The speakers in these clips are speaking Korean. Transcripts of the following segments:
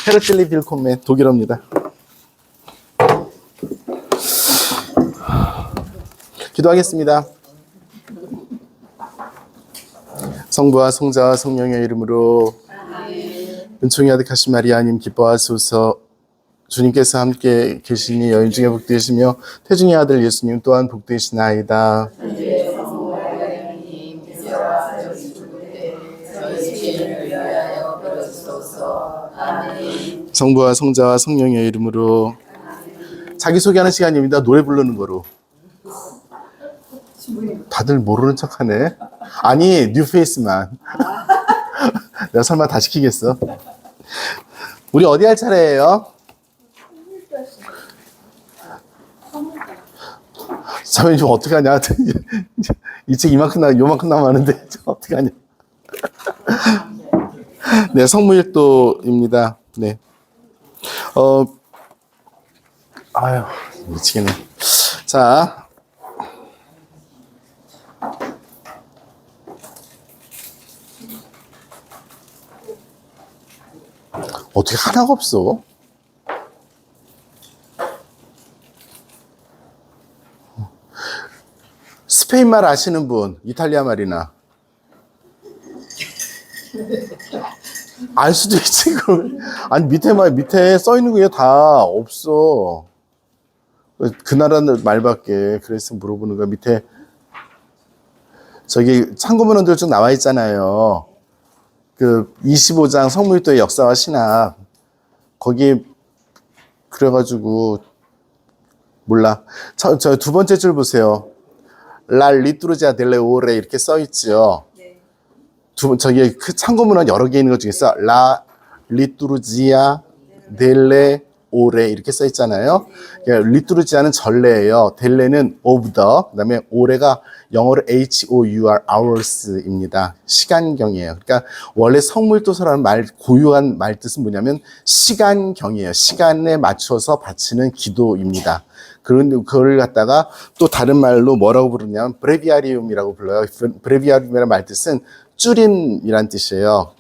헤르찔리 빌콤멘 독일어입니다. 기도하겠습니다. 성부와 성자와 성령의 이름으로 은총이 아득하신 마리아님 기뻐하소서. 주님께서 함께 계시니 여인 중에 복되시며 태중의 아들 예수님 또한 복되시나이다. 성부와 성자와 성령의 이름으로. 자기소개하는 시간입니다. 노래 부르는 거로. 다들 모르는 척하네. 아니 뉴페이스만. 내가 설마 다 시키겠어? 우리 어디 할 차례예요? 자면 좀 어떻게 하냐? 이 책 요만큼 남았는데 어떻게 하냐? 네, 성무일도입니다. 네. 아유, 미치겠네. 자. 어떻게 하나가 없어? 스페인 말 아시는 분, 이탈리아 말이나. 알 수도 있지, 그걸. 아니, 밑에 써 있는 게 다 없어. 그 나라 말밖에. 그래서 물어보는 거야. 밑에, 저기, 참고문헌들 쭉 나와 있잖아요. 그, 25장 성무일도의 역사와 신학. 거기, 그래가지고, 몰라. 저 두 번째 줄 보세요. 라 리투르지아 델레 오레 이렇게 써 있죠. 저기 그 참고문헌 여러 개 있는 것 중에서 라 리투르지아 델레 오레 이렇게 써 있잖아요. 그러니까 리투르지아는 전례예요. 델레는 of the, 그다음에 오레가 영어로 HOUR hours입니다. 시간경이에요. 그러니까 원래 성물도서라는 말 고유한 말 뜻은 뭐냐면 시간경이에요. 시간에 맞춰서 바치는 기도입니다. 그걸 갖다가 또 다른 말로 뭐라고 부르냐면 브레비아리움이라고 불러요. 브레비아리움이라는 말 뜻은 줄임이란 뜻이에요.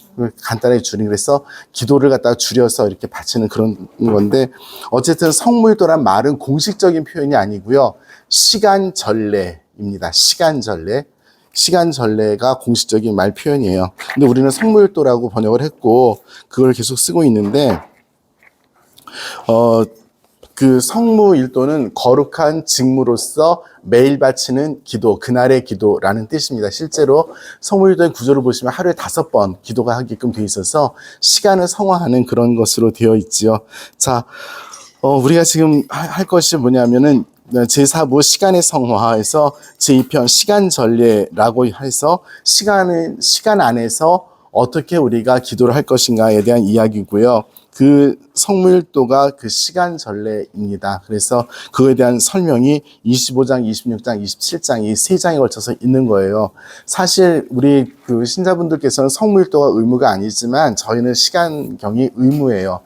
간단하게 줄임. 그래서 기도를 갖다가 줄여서 이렇게 바치는 그런 건데, 어쨌든 성물도란 말은 공식적인 표현이 아니고요. 시간전례입니다. 시간전례. 시간전례가 공식적인 말 표현이에요. 근데 우리는 성물도라고 번역을 했고, 그걸 계속 쓰고 있는데, 그 성무일도는 거룩한 직무로서 매일 바치는 기도, 그날의 기도라는 뜻입니다. 실제로 성무일도의 구조를 보시면 하루에 5번 기도가 하게끔 되어 있어서 시간을 성화하는 그런 것으로 되어 있지요. 자, 우리가 지금 할 것이 뭐냐면은 제4부 시간의 성화에서 제2편 시간 전례라고 해서 시간 안에서 어떻게 우리가 기도를 할 것인가에 대한 이야기고요. 그 성무일도가 그 시간 전례입니다. 그래서 그거에 대한 설명이 25장, 26장, 27장 이 3장에 걸쳐서 있는 거예요. 사실 우리 그 신자분들께서는 성무일도가 의무가 아니지만 저희는 시간경이 의무예요.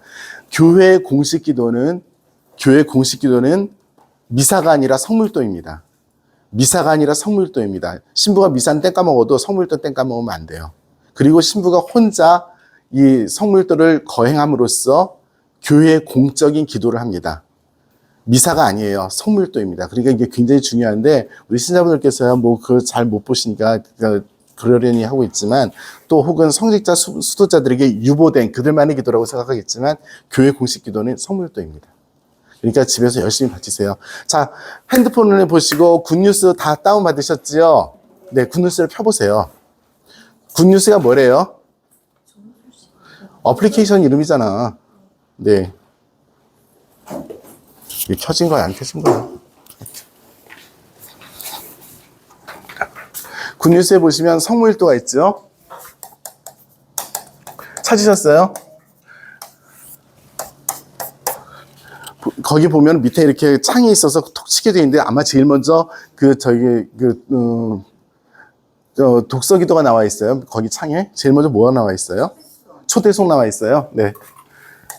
교회 공식 기도는 미사가 아니라 성무일도입니다. 미사가 아니라 성무일도입니다. 신부가 미사는 땡 까먹어도 성무일도 땡 까먹으면 안 돼요. 그리고 신부가 혼자 이 성물도를 거행함으로써 교회의 공적인 기도를 합니다. 미사가 아니에요. 성물도입니다. 그러니까 이게 굉장히 중요한데 우리 신자분들께서야 뭐 그걸 잘 못 보시니까 그러려니 하고 있지만 또 혹은 성직자 수도자들에게 유보된 그들만의 기도라고 생각하겠지만 교회 공식 기도는 성물도입니다. 그러니까 집에서 열심히 바치세요. 자, 핸드폰을 보시고 굿뉴스 다 다운받으셨지요? 네, 굿뉴스를 펴보세요. 굿뉴스가 뭐래요? 어플리케이션 이름이잖아. 네. 이게 켜진 거야, 안 켜진 거야? 굿뉴스에 보시면 성무일도가 있죠? 찾으셨어요? 거기 보면 밑에 이렇게 창이 있어서 톡 치게 돼 있는데 아마 제일 먼저 독서 기도가 나와 있어요. 거기 창에 제일 먼저 뭐가 나와 있어요? 초대송 나와 있어요. 네.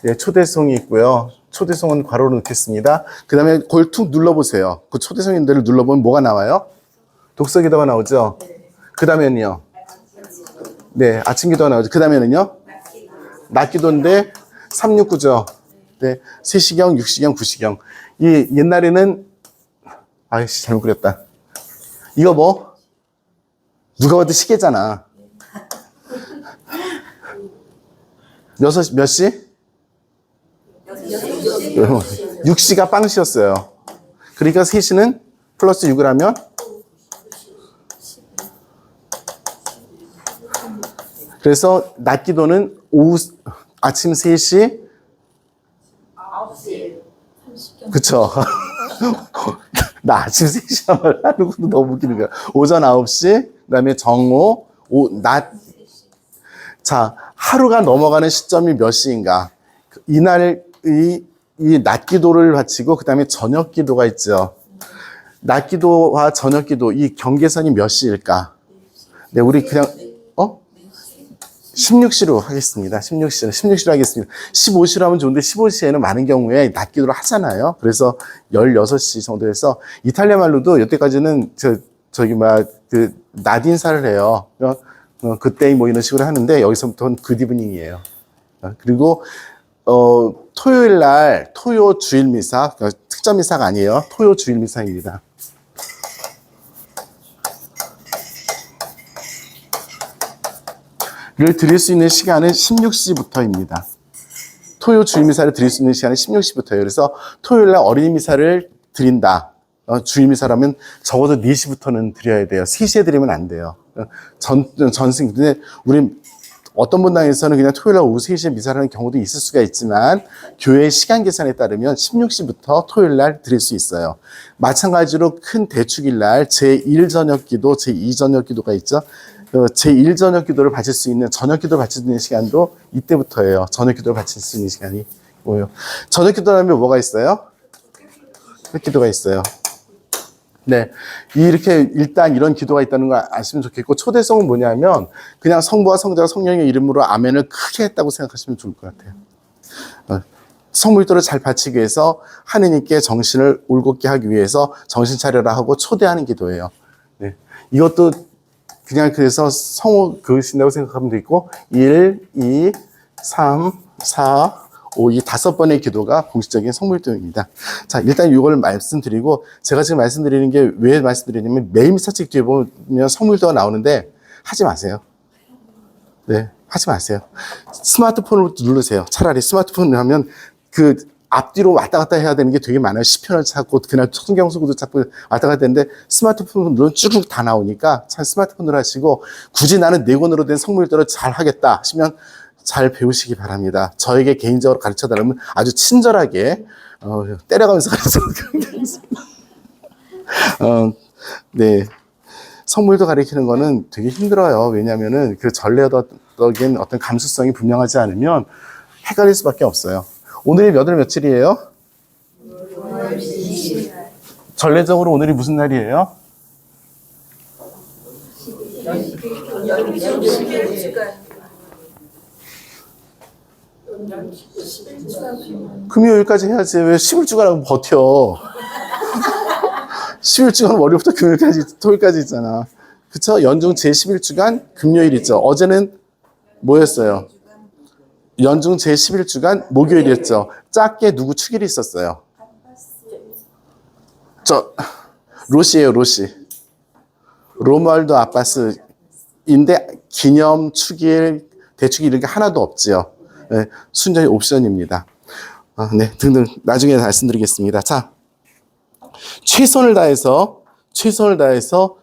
네, 초대송이 있고요. 초대송은 괄호로 넣겠습니다. 그 다음에 그걸 툭 눌러보세요. 그 초대송인들을 눌러보면 뭐가 나와요? 독서 기도가 나오죠? 그 다음에는요? 네, 아침 기도가 나오죠. 그 다음에는요? 낮기도인데 369죠. 네, 3시경, 6시경, 9시경. 이 옛날에는 아이씨 잘못 그렸다. 이거 뭐? 누가 봐도 시계잖아. 몇 시? 6시가 빵시였어요. 그러니까 3시는 플러스 6을 하면 그래서 낮기도는 아침 3시 9시. 그쵸. 나 아침 3시 하는 것도 너무 웃기는 거야. 오전 9시, 그 다음에 정오, 낮. 자, 하루가 넘어가는 시점이 몇 시인가? 이날, 이 낮기도를 바치고, 그 다음에 저녁기도가 있죠. 낮기도와 저녁기도, 이 경계선이 몇 시일까? 네, 우리 그냥, 16시로 하겠습니다. 16시로 하겠습니다. 15시로 하면 좋은데 15시에는 많은 경우에 낮기도를 하잖아요. 그래서 16시 정도에서 이탈리아 말로도 여태까지는 낮 인사를 해요. 그때 뭐 이런 식으로 하는데 여기서부터는 굿이브닝이에요. 그리고 토요일 날 토요 주일 미사, 특전 미사가 아니에요. 토요 주일 미사입니다. 를 드릴 수 있는 시간은 16시부터입니다. 토요 주일 미사를 드릴 수 있는 시간은 16시부터예요. 그래서 토요일 날 어린이 미사를 드린다. 주일 미사라면 적어도 4시부터는 드려야 돼요. 3시에 드리면 안 돼요. 전승. 근데 우리 어떤 분당에서는 그냥 토요일 날 오후 3시에 미사를 하는 경우도 있을 수가 있지만 교회 시간 계산에 따르면 16시부터 토요일 날 드릴 수 있어요. 마찬가지로 큰 대축일 날 제1 저녁 기도, 제2 저녁 기도가 있죠. 제1 저녁 기도를 바칠 수 있는, 저녁 기도를 바칠 수 있는 시간도 이때부터예요. 저녁 기도를 바칠 수 있는 시간이 뭐예요? 저녁 기도라면 뭐가 있어요? 기도가 있어요. 네. 이렇게 일단 이런 기도가 있다는 걸 아시면 좋겠고, 초대성은 뭐냐면 그냥 성부와 성자와 성령의 이름으로 아멘을 크게 했다고 생각하시면 좋을 것 같아요. 성물도를 잘 바치기 위해서 하느님께 정신을 올곧게 하기 위해서 정신 차려라 하고 초대하는 기도예요. 네. 이것도 그냥 그래서 성호 그으신다고 생각하면 되고 1, 2, 3, 4, 5, 이 5번의 기도가 공식적인 성물도입니다. 자, 일단 이걸 말씀드리고 제가 지금 말씀드리는 게 왜 말씀드리냐면 매일 미사책 뒤에 보면 성물도가 나오는데 하지 마세요. 네, 하지 마세요. 스마트폰으로 누르세요. 차라리 스마트폰을 하면 그 앞뒤로 왔다 갔다 해야 되는 게 되게 많아요. 시편을 찾고 그날 성경수구도 찾고 왔다 갔다 되는데 스마트폰으로 쭉 다 나오니까 참 스마트폰으로 하시고 굳이 나는 4권으로 된 성물도를 잘 하겠다 하시면 잘 배우시기 바랍니다. 저에게 개인적으로 가르쳐 달라면 아주 친절하게 때려가면서 가르쳐 드리겠습니다. 네. 성물도 가리키는 거는 되게 힘들어요. 왜냐면은 그 전례적인 어떤 감수성이 분명하지 않으면 헷갈릴 수밖에 없어요. 오늘이 몇 월 며칠이에요? 전례적으로 오늘이 무슨 날이에요? 금요일까지 해야지. 왜 11주간 버텨? 11주간 월요일부터 금요일까지, 토요일까지 있잖아. 그쵸? 연중 제11주간 금요일 있죠. 어제는 뭐였어요? 연중 제11주간 목요일이었죠. 작게 누구 축일이 있었어요? 로시예요, 로시. 로무알도 아바스인데 기념, 축일, 대축일 이런 게 하나도 없지요. 네, 순전히 옵션입니다. 네, 등등 나중에 말씀드리겠습니다. 자, 최선을 다해서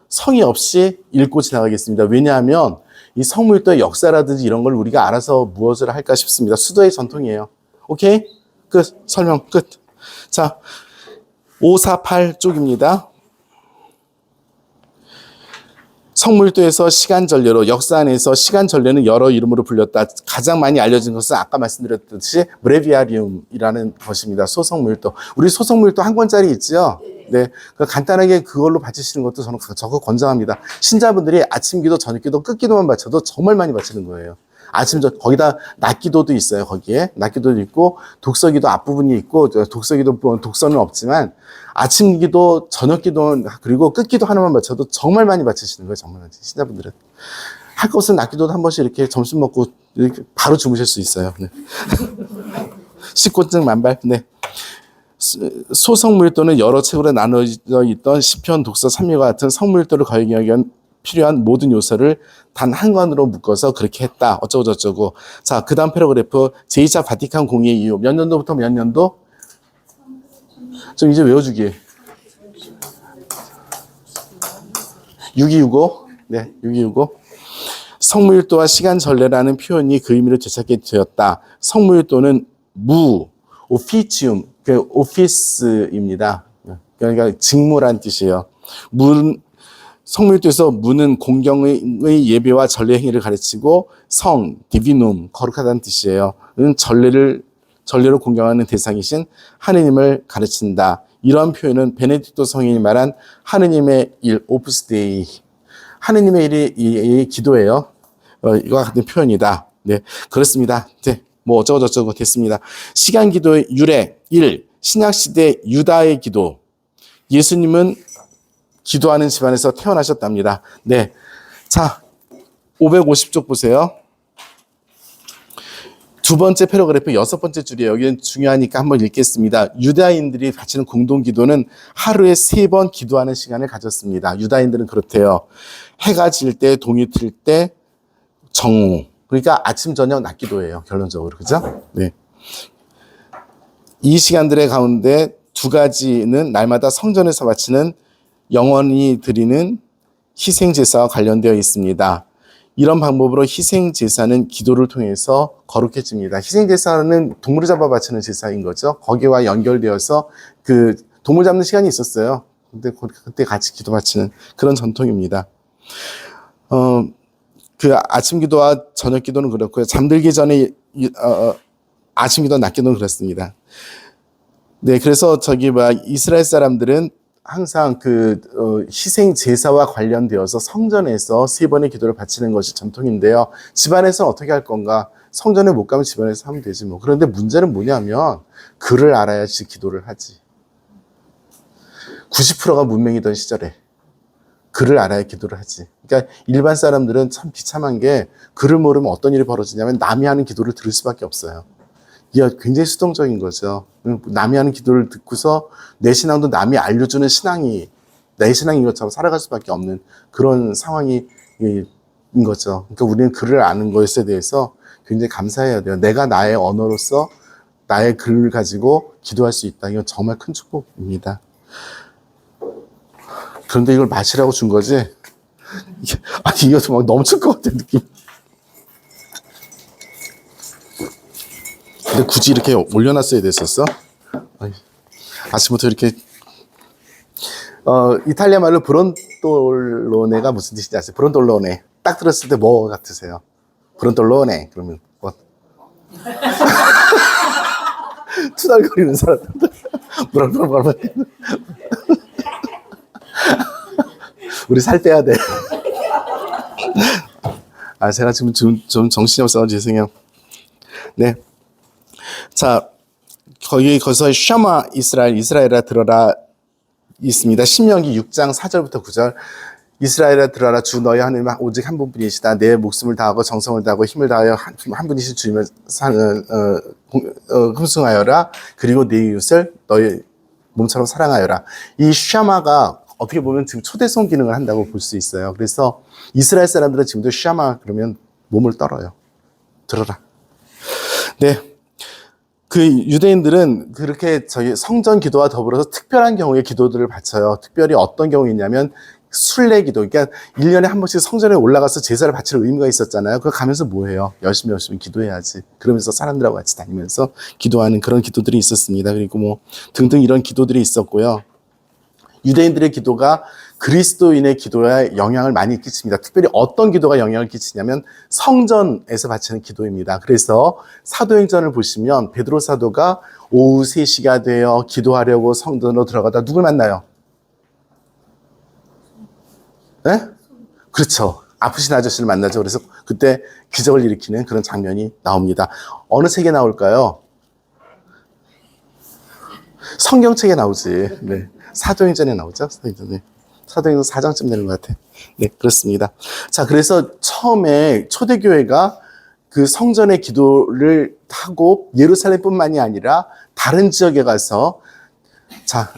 성의 없이 읽고 지나가겠습니다. 왜냐하면 이 성물도의 역사라든지 이런 걸 우리가 알아서 무엇을 할까 싶습니다. 수도의 전통이에요. 오케이? 끝. 설명 끝. 자, 548쪽입니다. 성물도에서 시간전례로, 역사 안에서 시간전례는 여러 이름으로 불렸다. 가장 많이 알려진 것은 아까 말씀드렸듯이 브레비아리움이라는 것입니다. 소성물도. 우리 소성물도 한 권짜리 있죠? 네. 간단하게 그걸로 바치시는 것도 저는 적극 권장합니다. 신자분들이 아침 기도, 저녁 기도, 끝 기도만 바쳐도 정말 많이 바치는 거예요. 거기다 낮기도도 있어요. 거기에 낮기도도 있고 독서기도 앞부분이 있고 독서기도 독서는 없지만 아침 기도, 저녁 기도 그리고 끝 기도 하나만 바쳐도 정말 많이 바치시는 거예요. 정말 신자분들은 할 것은 낮기도도 한 번씩 이렇게 점심 먹고 이렇게 바로 주무실 수 있어요. 네. 식곤증 만발. 네. 소성밀도는 여러 책으로 나눠져 있던 시편, 독서, 산미와 같은 성밀도를 거행하기 위한 필요한 모든 요소를 단 한 권으로 묶어서 그렇게 했다. 어쩌고 저쩌고. 자, 그 다음 패러그래프. 제2차 바티칸 공의의 이후 몇 년도부터 몇 년도? 좀 이제 외워주기. 6265. 네, 6265. 성밀도와 시간 전례라는 표현이 그 의미를 되찾게 되었다. 성밀도는 오피치움, 그 오피스입니다. 그러니까 직무란 뜻이에요. 성밀도에서 무는 공경의 예배와 전례 행위를 가르치고 디비눔, 거룩하다는 뜻이에요. 전례로 공경하는 대상이신 하느님을 가르친다. 이런 표현은 베네딕토 성인이 말한 하느님의 일, 오프스 데이. 하느님의 일이 이 기도예요. 이와 같은 표현이다. 네, 그렇습니다. 네, 뭐 어쩌고저쩌고 됐습니다. 시간 기도의 유래 1. 신약시대 유다의 기도. 예수님은 기도하는 집안에서 태어나셨답니다. 네, 자 550쪽 보세요. 두 번째 패러그래프 여섯 번째 줄이에요. 여기는 중요하니까 한번 읽겠습니다. 유다인들이 바치는 공동기도는 하루에 3번 기도하는 시간을 가졌습니다. 유다인들은 그렇대요. 해가 질 때, 동이 틀 때, 정오. 그러니까 아침, 저녁, 낮 기도예요. 결론적으로. 그죠? 네. 이 시간들의 가운데 두 가지는 날마다 성전에서 바치는 영원히 드리는 희생제사와 관련되어 있습니다. 이런 방법으로 희생제사는 기도를 통해서 거룩해집니다. 희생제사는 동물을 잡아 바치는 제사인 거죠. 거기와 연결되어서 그 동물 잡는 시간이 있었어요. 근데 그때 같이 기도 바치는 그런 전통입니다. 그 아침 기도와 저녁 기도는 그렇고요. 잠들기 전에 아침 기도, 낮 기도는 그렇습니다. 네, 그래서 이스라엘 사람들은 항상 희생 제사와 관련되어서 성전에서 3번의 기도를 바치는 것이 전통인데요. 집안에서 어떻게 할 건가? 성전에 못 가면 집안에서 하면 되지 뭐. 그런데 문제는 뭐냐면 글을 알아야지 기도를 하지. 90%가 문맹이던 시절에 글을 알아야 기도를 하지. 그러니까 일반 사람들은 참 비참한 게 글을 모르면 어떤 일이 벌어지냐면 남이 하는 기도를 들을 수밖에 없어요. 이게 굉장히 수동적인 거죠. 남이 하는 기도를 듣고서 내 신앙도 남이 알려주는 신앙이 내 신앙인 것처럼 살아갈 수밖에 없는 그런 상황인 거죠. 그러니까 우리는 글을 아는 것에 대해서 굉장히 감사해야 돼요. 내가 나의 언어로서 나의 글을 가지고 기도할 수 있다. 이건 정말 큰 축복입니다. 그런데 이걸 마시라고 준 거지? 이것도 막 넘칠 것 같은 느낌. 근데 굳이 이렇게 올려놨어야 됐었어? 아침부터 이렇게 이탈리아 말로 브론톨로네가 무슨 뜻인지 아세요? 브론톨로네 딱 들었을 때 뭐 같으세요? 브론톨로네 그러면 뭐 투덜거리는 사람 브론톨로네 우리 살 빼야 돼. 제가 지금 좀 정신이 없어서 죄송해요. 네. 자, 거기서 샤마 이스라엘아 들어라 있습니다. 신명기 6장 4절부터 9절. 이스라엘아 들어라. 주 너희 하나님 오직 한 분뿐이시다. 내 목숨을 다하고 정성을 다하고 힘을 다하여 한 분이신 주님을 흠숭하여라. 그리고 네 이웃을 너희 몸처럼 사랑하여라. 이 샤마가 어떻게 보면 지금 초대성 기능을 한다고 볼 수 있어요. 그래서 이스라엘 사람들은 지금도 샤마 그러면 몸을 떨어요. 들어라. 네. 그 유대인들은 그렇게 성전 기도와 더불어서 특별한 경우에 기도들을 바쳐요. 특별히 어떤 경우이냐면 순례 기도. 그러니까 1년에 한 번씩 성전에 올라가서 제사를 바칠 의무가 있었잖아요. 그거 가면서 뭐 해요? 열심히 기도해야지. 그러면서 사람들하고 같이 다니면서 기도하는 그런 기도들이 있었습니다. 그리고 뭐 등등 이런 기도들이 있었고요. 유대인들의 기도가 그리스도인의 기도에 영향을 많이 끼칩니다. 특별히 어떤 기도가 영향을 끼치냐면 성전에서 바치는 기도입니다. 그래서 사도행전을 보시면 베드로 사도가 오후 3시가 되어 기도하려고 성전으로 들어가다 누굴 만나요? 네? 그렇죠. 아프신 아저씨를 만나죠. 그래서 그때 기적을 일으키는 그런 장면이 나옵니다. 어느 책에 나올까요? 성경책에 나오지. 네. 사도행전에 나오죠. 사도행전 4장쯤 되는 것 같아요. 네, 그렇습니다. 자, 그래서 처음에 초대교회가 그 성전의 기도를 하고 예루살렘뿐만이 아니라 다른 지역에 가서 자,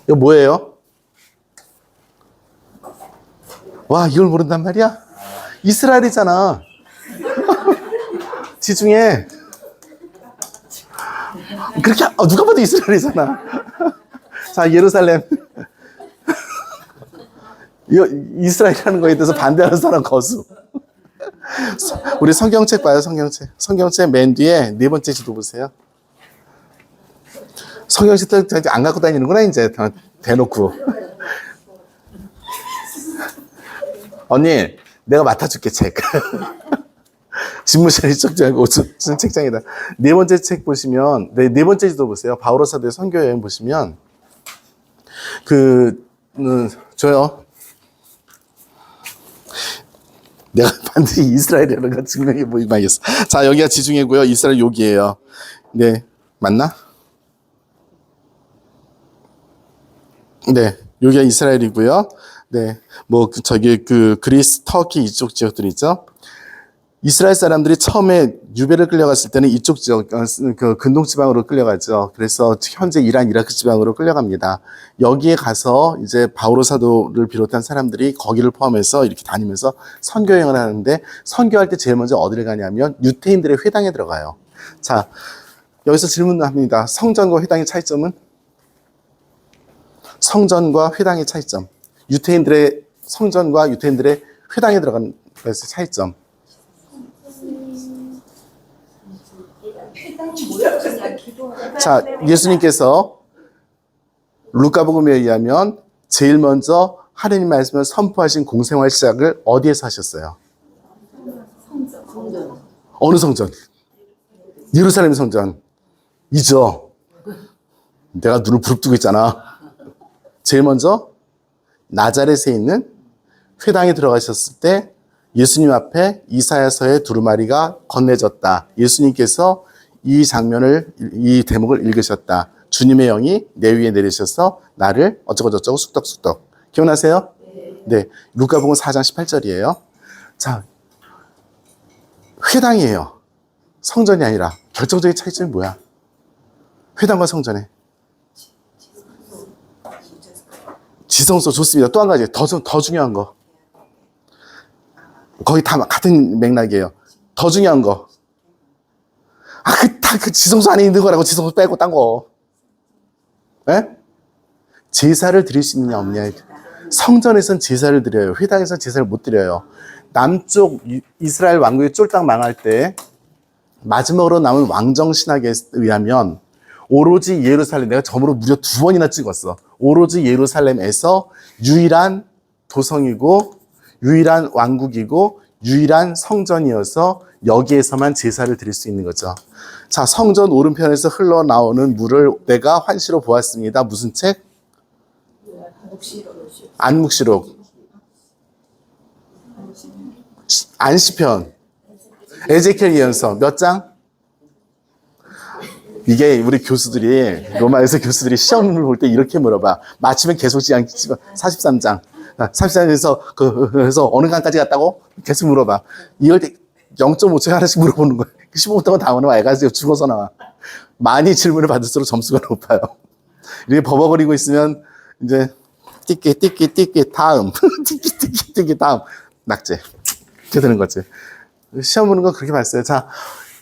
이거 뭐예요? 와, 이걸 모른단 말이야? 이스라엘이잖아. 지중해. 그렇게 누가 봐도 이스라엘이잖아. 자, 예루살렘. 이스라엘이라는 거에 대해서 반대하는 사람 거수. 우리 성경책 봐요, 성경책. 성경책 맨 뒤에 네 번째 지도 보세요. 성경책 안 갖고 다니는구나, 이제. 대놓고. 언니, 내가 맡아줄게, 책. 집무실 이쪽 말고 책장이다. 네 번째 책 보시면, 네 번째 지도 보세요. 바오로 사도의 선교 여행 보시면, 저요. 내가 반드시 이스라엘이라는 걸 증명해 보이겠어. 자, 여기가 지중해고요. 이스라엘 여기예요. 네, 맞나? 네, 여기가 이스라엘이고요. 네, 뭐 저기 그리스, 터키 이쪽 지역들 있죠. 이스라엘 사람들이 처음에 유배를 끌려갔을 때는 이쪽 지역, 그 근동 지방으로 끌려가죠. 그래서 현재 이란, 이라크 지방으로 끌려갑니다. 여기에 가서 이제 바오로 사도를 비롯한 사람들이 거기를 포함해서 이렇게 다니면서 선교 여행을 하는데, 선교할 때 제일 먼저 어디를 가냐면 유태인들의 회당에 들어가요. 자, 여기서 질문합니다. 성전과 회당의 차이점은? 성전과 회당의 차이점. 유태인들의 성전과 유태인들의 회당에 들어간 것의 차이점. 자, 예수님께서 루카복음에 의하면 제일 먼저 하느님 말씀을 선포하신 공생활 시작을 어디에서 하셨어요? 성전. 어느 성전? 예루살렘 성전이죠. 내가 눈을 부릅뜨고 있잖아. 제일 먼저 나자렛에 있는 회당에 들어가셨을 때 예수님 앞에 이사야서의 두루마리가 건네졌다. 예수님께서 이 장면을, 이 대목을 읽으셨다. 주님의 영이 내 위에 내리셔서 나를 어쩌고저쩌고 쑥덕쑥덕. 기억나세요? 네. 루카복음 4장 18절이에요. 자, 회당이에요. 성전이 아니라. 결정적인 차이점이 뭐야? 회당과 성전에. 지성소 좋습니다. 또 한 가지. 더 중요한 거. 거의 다 같은 맥락이에요. 더 중요한 거. 그 지성소 안에 있는 거라고, 지성소 빼고 딴 거. 예? 제사를 드릴 수 있느냐, 없느냐. 성전에선 제사를 드려요. 회당에선 제사를 못 드려요. 남쪽 이스라엘 왕국이 쫄딱 망할 때, 마지막으로 남은 왕정신학에 의하면, 오로지 예루살렘, 내가 점으로 무려 2번이나 찍었어. 오로지 예루살렘에서 유일한 도성이고, 유일한 왕국이고, 유일한 성전이어서 여기에서만 제사를 드릴 수 있는 거죠. 자, 성전 오른편에서 흘러나오는 물을 내가 환시로 보았습니다. 무슨 책? 안묵시록. 안시편. 에제키엘 예언서. 몇 장? 이게 우리 교수들이, 로마에서 교수들이 시험을 볼 때 이렇게 물어봐. 맞히면 계속 지안 43장. 43장에서 그래서 어느 강까지 갔다고 계속 물어봐. 이럴 때 0.5초 하나씩 물어보는 거야. 15부터 다 나와. 애가 죽어서 나와. 많이 질문을 받을수록 점수가 높아요. 이렇게 버벅거리고 있으면 이제 띠끼 다음 띠끼 다음 낙제 이렇게 되는 거지. 시험 보는 건 그렇게 봤어요. 자,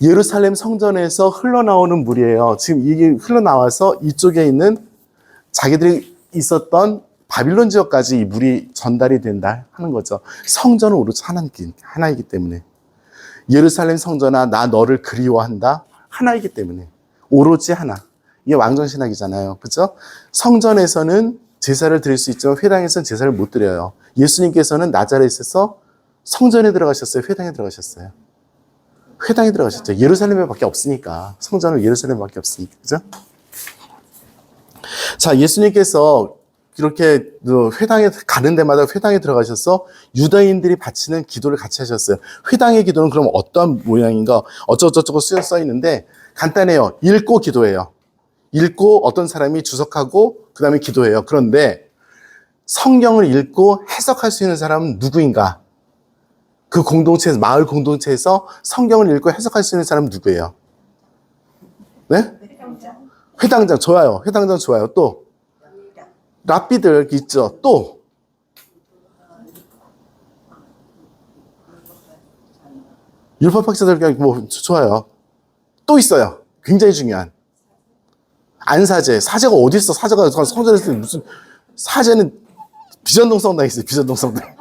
예루살렘 성전에서 흘러나오는 물이에요. 지금 이게 흘러나와서 이쪽에 있는 자기들이 있었던 바빌론 지역까지 이 물이 전달이 된다 하는 거죠. 성전은 오로지 하나이기 때문에. 예루살렘 성전아, 나 너를 그리워한다. 하나이기 때문에. 오로지 하나. 이게 왕정신학이잖아요. 그죠? 성전에서는 제사를 드릴 수 있지만 회당에서는 제사를 못 드려요. 예수님께서는 나자렛에서 성전에 들어가셨어요? 회당에 들어가셨어요? 회당에 들어가셨죠. 예루살렘에 밖에 없으니까. 성전은 예루살렘에 밖에 없으니까. 그죠? 자, 예수님께서 이렇게 회당에 가는 데마다 회당에 들어가셔서 유다인들이 바치는 기도를 같이 하셨어요. 회당의 기도는 그럼 어떤 모양인가? 어쩌고저쩌고 써 있는데 간단해요. 읽고 기도해요. 읽고 어떤 사람이 주석하고 그 다음에 기도해요. 그런데 성경을 읽고 해석할 수 있는 사람은 누구인가? 그 공동체에서, 마을 공동체에서 성경을 읽고 해석할 수 있는 사람은 누구예요? 네? 회당장 좋아요. 회당장 좋아요. 또 랍비들 있죠. 또 율법학자들 뭐 좋아요. 또 있어요. 굉장히 중요한 안사제. 사제가 어디 있어? 사제가 성전에서 무슨 사제는 비전동 성당에 있어요. 비전동 성당.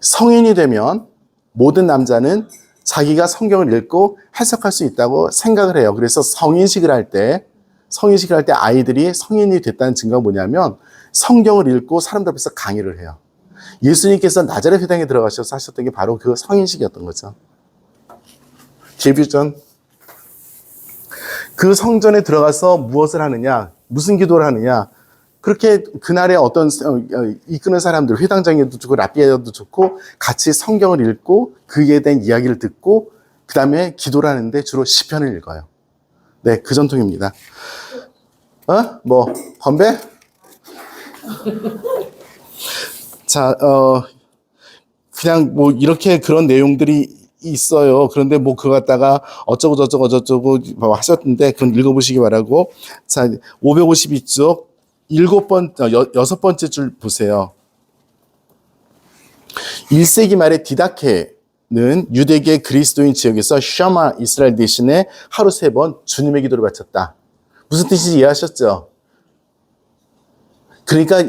성인이 되면 모든 남자는 자기가 성경을 읽고 해석할 수 있다고 생각을 해요. 그래서 성인식을 할 때 아이들이 성인이 됐다는 증거가 뭐냐면 성경을 읽고 사람들 앞에서 강의를 해요. 예수님께서 나자렛 회당에 들어가셔서 하셨던 게 바로 그 성인식이었던 거죠. 기회비전. 그 성전에 들어가서 무엇을 하느냐, 무슨 기도를 하느냐, 그렇게 그날의 어떤 이끄는 사람들, 회당장에도 좋고 랍비에도 좋고 같이 성경을 읽고 그에 대한 이야기를 듣고 그 다음에 기도를 하는데 주로 시편을 읽어요. 네, 그 전통입니다. 뭐 건배? 자, 그냥 뭐 이렇게 그런 내용들이 있어요. 그런데 뭐 그거 갖다가 어쩌고 저쩌고 뭐 하셨는데 그건 읽어보시기 바라고. 자, 552쪽 여섯 번째 줄 보세요. 1세기 말에 디다케는 유대계 그리스도인 지역에서 샤마 이스라엘 대신에 하루 3번 주님의 기도를 바쳤다. 무슨 뜻인지 이해하셨죠? 그러니까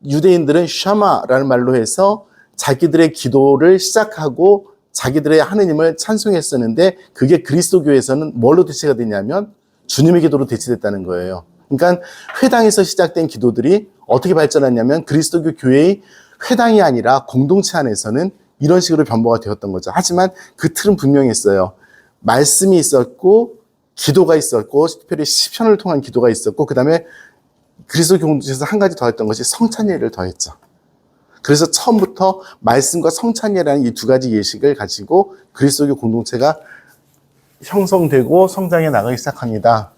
유대인들은 샤마라는 말로 해서 자기들의 기도를 시작하고 자기들의 하느님을 찬송했었는데 그게 그리스도교에서는 뭘로 대체가 되냐면 주님의 기도로 대체됐다는 거예요. 그러니까 회당에서 시작된 기도들이 어떻게 발전했냐면 그리스도교 교회의 회당이 아니라 공동체 안에서는 이런 식으로 변모가 되었던 거죠. 하지만 그 틀은 분명했어요. 말씀이 있었고 기도가 있었고 특별히 시편을 통한 기도가 있었고 그 다음에 그리스도 공동체에서 한 가지 더 했던 것이 성찬예를 더했죠. 그래서 처음부터 말씀과 성찬예라는 이 두 가지 예식을 가지고 그리스도교 공동체가 형성되고 성장해 나가기 시작합니다.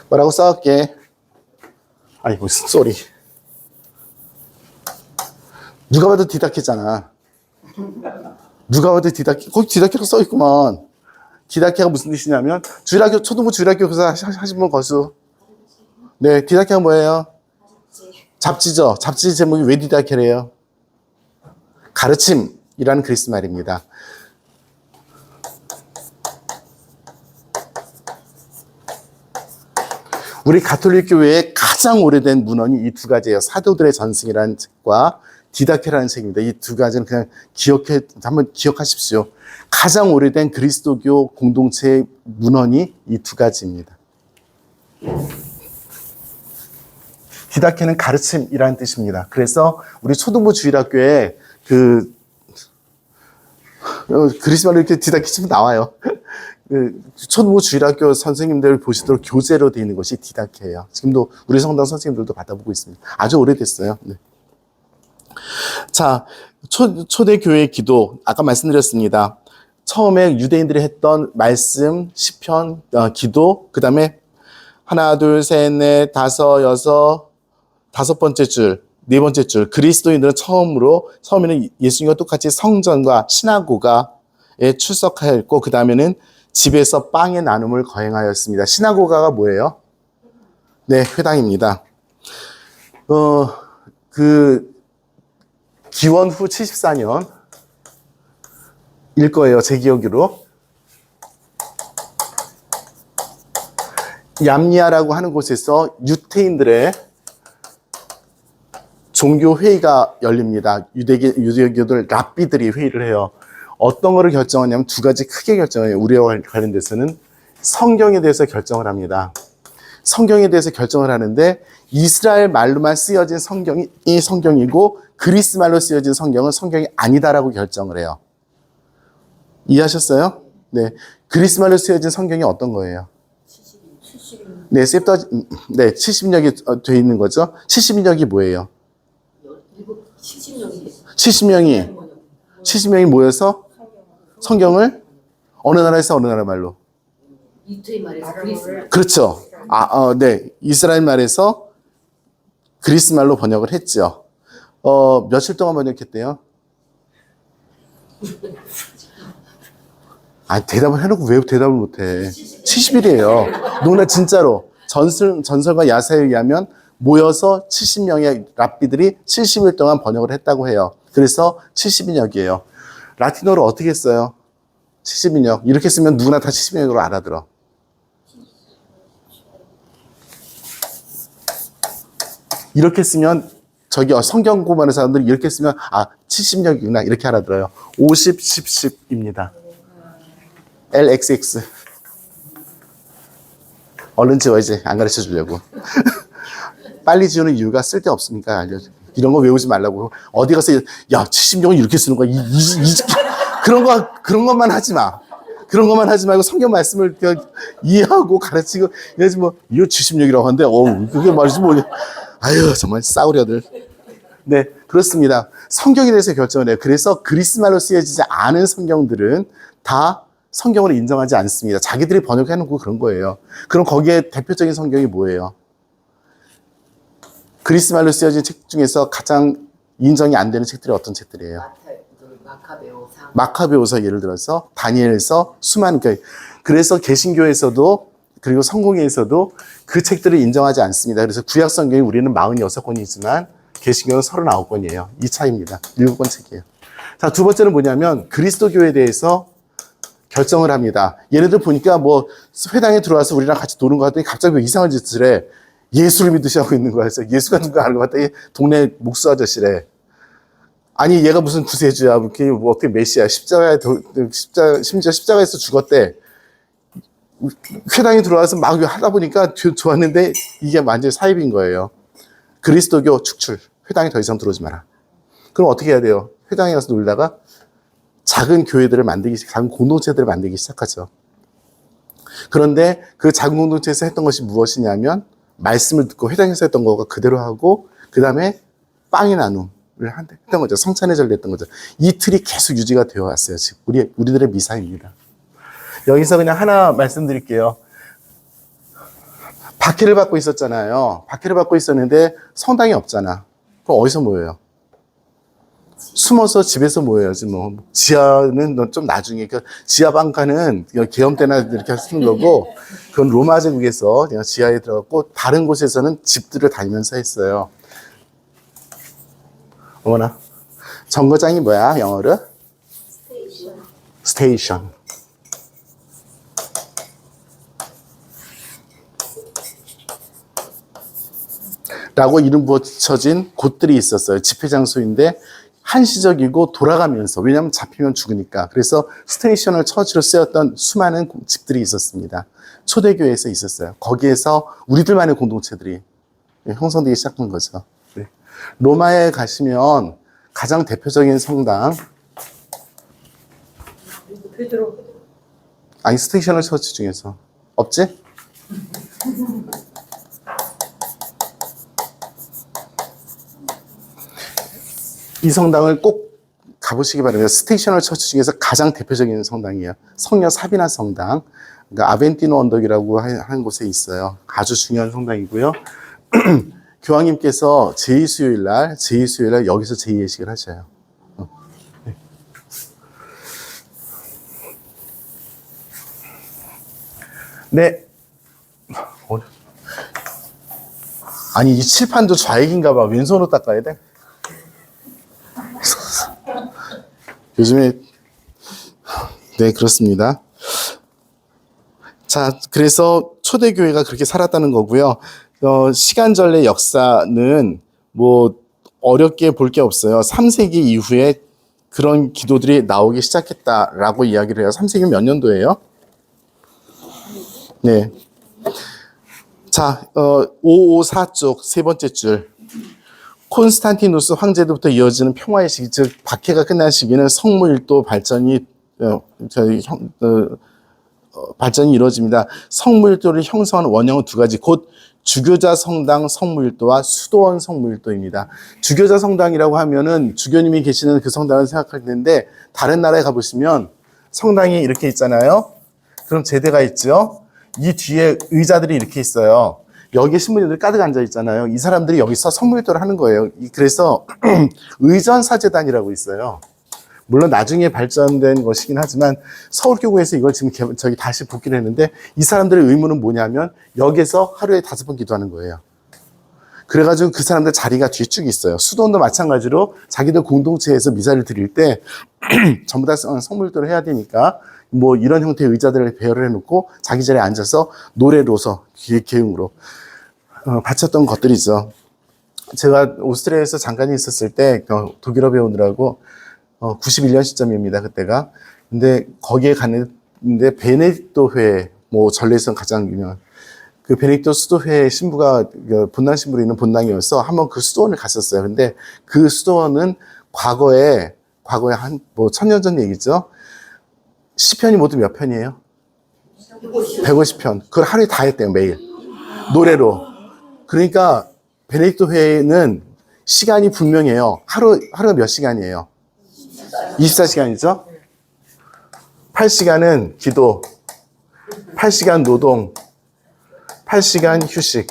뭐라고 써갈게. 아이고, 쏘리. 누가 봐도 디다케잖아. 누가 봐도 디다케. 거기 디다케로 써있구만. 디다케가 무슨 뜻이냐면 주일학교, 초등부 주일학교 교사 하신 분 거수. 네, 디다케가 뭐예요? 잡지죠. 잡지 제목이 왜 디다케래요? 가르침이라는 그리스 말입니다. 우리 가톨릭 교회의 가장 오래된 문헌이 이 두 가지예요. 사도들의 전승이라는 책과 디다케라는 책입니다. 이 두 가지는 그냥 한번 기억하십시오. 가장 오래된 그리스도교 공동체의 문헌이 이 두 가지입니다. 디다케는 가르침이라는 뜻입니다. 그래서 우리 초등부 주일학교에 그리스 말로 이렇게 디다케 치면 나와요. 초등부 주일학교 선생님들 보시도록 교재로 되어 있는 것이 디다케예요. 지금도 우리 성당 선생님들도 받아보고 있습니다. 아주 오래됐어요. 네. 자, 초대 교회의 기도 아까 말씀드렸습니다. 처음에 유대인들이 했던 말씀, 시편, 기도, 그 다음에 하나, 둘, 셋, 넷, 다섯, 여섯, 다섯 번째 줄, 네 번째 줄. 그리스도인들은 처음에는 예수님과 똑같이 성전과 시나고가에 출석하였고, 그 다음에는 집에서 빵의 나눔을 거행하였습니다. 시나고가가 뭐예요? 네, 회당입니다. 기원 후 74년 일 거예요, 제 기억으로. 얌니아라고 하는 곳에서 유태인들의 종교 회의가 열립니다. 유대교들 랍비들이 회의를 해요. 어떤 거를 결정하냐면 두 가지 크게 결정해요. 우리와 관련돼서는 성경에 대해서 결정을 합니다. 성경에 대해서 결정을 하는데 이스라엘 말로만 쓰여진 성경이 성경이고 그리스 말로 쓰여진 성경은 성경이 아니다라고 결정을 해요. 이해하셨어요? 네, 그리스 말로 쓰여진 성경이 어떤 거예요? 네, 네, 70년이 돼 있는 거죠. 70년이 뭐예요? 70명이 모여서 성경을 어느 나라에서 어느 나라 말로? 유태인 말에서 그리스. 그렇죠. 네, 이스라엘 말에서 그리스 말로 번역을 했죠. 며칠 동안 번역했대요? 대답을 해놓고 왜 대답을 못해. 70일이에요. 너네 진짜로. 전설과 야사에 의하면 모여서 70명의 랍비들이 70일 동안 번역을 했다고 해요. 그래서 70인역이에요. 라틴어로 어떻게 써요? 70인역. 이렇게 쓰면 누구나 다 70인역으로 알아들어. 이렇게 쓰면 성경 공부하는 사람들이 이렇게 쓰면 70인역이구나 이렇게 알아들어요. 50, 10, 10입니다. LXX. 얼른 지워야지. 안 가르쳐 주려고. 빨리 지우는 이유가 쓸데없으니까 알려줘. 이런 거 외우지 말라고. 어디 가서, 야, 70명은 이렇게 쓰는 거야. 그런 것만 하지 마. 그런 것만 하지 말고 성경 말씀을 이해하고 가르치고, 이러지 뭐, 이거 70명이라고 하는데, 그게 말이지 뭐. 아유, 정말 싸우려들. 네, 그렇습니다. 성경에 대해서 결정을 해요. 그래서 그리스 말로 쓰여지지 않은 성경들은 다 성경으로 인정하지 않습니다. 자기들이 번역해놓고 그런 거예요. 그럼 거기에 대표적인 성경이 뭐예요? 그리스 말로 쓰여진 책 중에서 가장 인정이 안 되는 책들이 어떤 책들이에요? 마카베오서 예를 들어서 다니엘서 수많은 그래서 개신교에서도 그리고 성공회에서도 그 책들을 인정하지 않습니다. 그래서 구약 성경이 우리는 46권이지만 개신교는 39권이에요. 이 차이입니다. 7권 책이에요. 자, 두 번째는 뭐냐면 그리스도교에 대해서 결정을 합니다. 얘네들 보니까 뭐 회당에 들어와서 우리랑 같이 노는 거 같더니 갑자기 왜 이상한 짓을 해. 예수를 믿으시 하고 있는 거야. 그래서 예수가 누가 알고 봤더니 동네 목수 아저씨래. 아니 얘가 무슨 구세주야. 뭐 어떻게 메시아. 심지어 십자가에서 죽었대. 회당에 들어와서 막 하다 보니까 좋았는데 이게 완전히 사입인 거예요. 그리스도교 축출. 회당에 더 이상 들어오지 마라. 그럼 어떻게 해야 돼요? 회당에 가서 놀다가 작은 교회들을 작은 공동체들을 만들기 시작하죠. 그런데 그 작은 공동체에서 했던 것이 무엇이냐면 말씀을 듣고 회당에서 했던 거가 그대로 하고 그 다음에 빵의 나눔을 했던 거죠. 성찬의 절을 했던 거죠. 이 틀이 계속 유지가 되어 왔어요. 지금 우리들의 미사입니다. 여기서 그냥 하나 말씀드릴게요. 박해를 받고 있었잖아요. 박해를 받고 있었는데 성당이 없잖아. 그럼 어디서 모여요? 숨어서 집에서 모여야지 뭐. 지하는 좀 나중에. 지하 방가는 계엄 때나 이렇게 쓰는 거고, 그건 로마 제국에서 그냥 지하에 들어갔고, 다른 곳에서는 집들을 다니면서 했어요. 어머나. 정거장이 뭐야, 영어로? 스테이션. 라고 이름 붙여진 곳들이 있었어요. 집회 장소인데, 한시적이고 돌아가면서, 왜냐하면 잡히면 죽으니까. 그래서 스테이셔널 처치로 쓰였던 수많은 집들이 있었습니다. 초대교회에서 있었어요. 거기에서 우리들만의 공동체들이 형성되기 시작한 거죠. 네. 로마에 가시면 가장 대표적인 성당, 아니 스테이셔널 처치 중에서 없지? 이 성당을 꼭 가보시기 바랍니다. 스테이셔널 처치 중에서 가장 대표적인 성당이에요. 성녀 사비나 성당, 그러니까 아벤티노 언덕이라고 하는 곳에 있어요. 아주 중요한 성당이고요. 교황님께서 제2수요일 날 여기서 제2예식을 하셔요. 네. 네. 아니 이 칠판도 좌익인가 봐. 왼손으로 닦아야 돼? 요즘에 네 그렇습니다. 자, 그래서 초대교회가 그렇게 살았다는 거고요. 시간절의 역사는 뭐 어렵게 볼 게 없어요. 3세기 이후에 그런 기도들이 나오기 시작했다라고 이야기를 해요. 3세기 몇 년도예요? 네. 자, 554쪽 세 번째 줄. 콘스탄티누스 황제 때부터 이어지는 평화의 시기, 즉 박해가 끝난 시기는 성무일도 발전이 이루어집니다. 성무일도를 형성한 원형은 두 가지, 곧 주교자 성당 성무일도와 수도원 성무일도입니다. 주교자 성당이라고 하면은 주교님이 계시는 그 성당을 생각할 텐데, 다른 나라에 가보시면 성당이 이렇게 있잖아요. 그럼 제대가 있죠. 이 뒤에 의자들이 이렇게 있어요. 여기에 신부님들이 가득 앉아 있잖아요. 이 사람들이 여기서 성물도를 하는 거예요. 그래서 의전사재단이라고 있어요. 물론 나중에 발전된 것이긴 하지만 서울교구에서 이걸 지금 저기 다시 복귀를 했는데, 이 사람들의 의무는 뭐냐면 여기서 하루에 5번 기도하는 거예요. 그래가지고 그 사람들 자리가 뒤에 쭉 있어요. 수도원도 마찬가지로 자기들 공동체에서 미사를 드릴 때 전부 다 성물도를 해야 되니까 뭐 이런 형태의 의자들을 배열을 해놓고 자기 자리에 앉아서 노래로서 개응으로 바쳤던 것들이죠. 제가 오스트리아에서 잠깐 있었을 때 독일어 배우느라고 91년 시점입니다, 그때가. 근데 거기에 갔는데 베네딕토 회, 뭐 전례에서 가장 유명한 그 베네딕토 수도회 신부가 본당 신부로 있는 본당이어서 한번 그 수도원을 갔었어요. 근데 그 수도원은 과거에 한 뭐 1000년 전 얘기죠. 시편이 모두 몇 편이에요? 150편. 그걸 하루에 다 했대요, 매일. 노래로. 그러니까 베네딕토 회는 시간이 분명해요. 하루가 몇 시간이에요? 24시간이죠? 8시간은 기도, 8시간 노동, 8시간 휴식.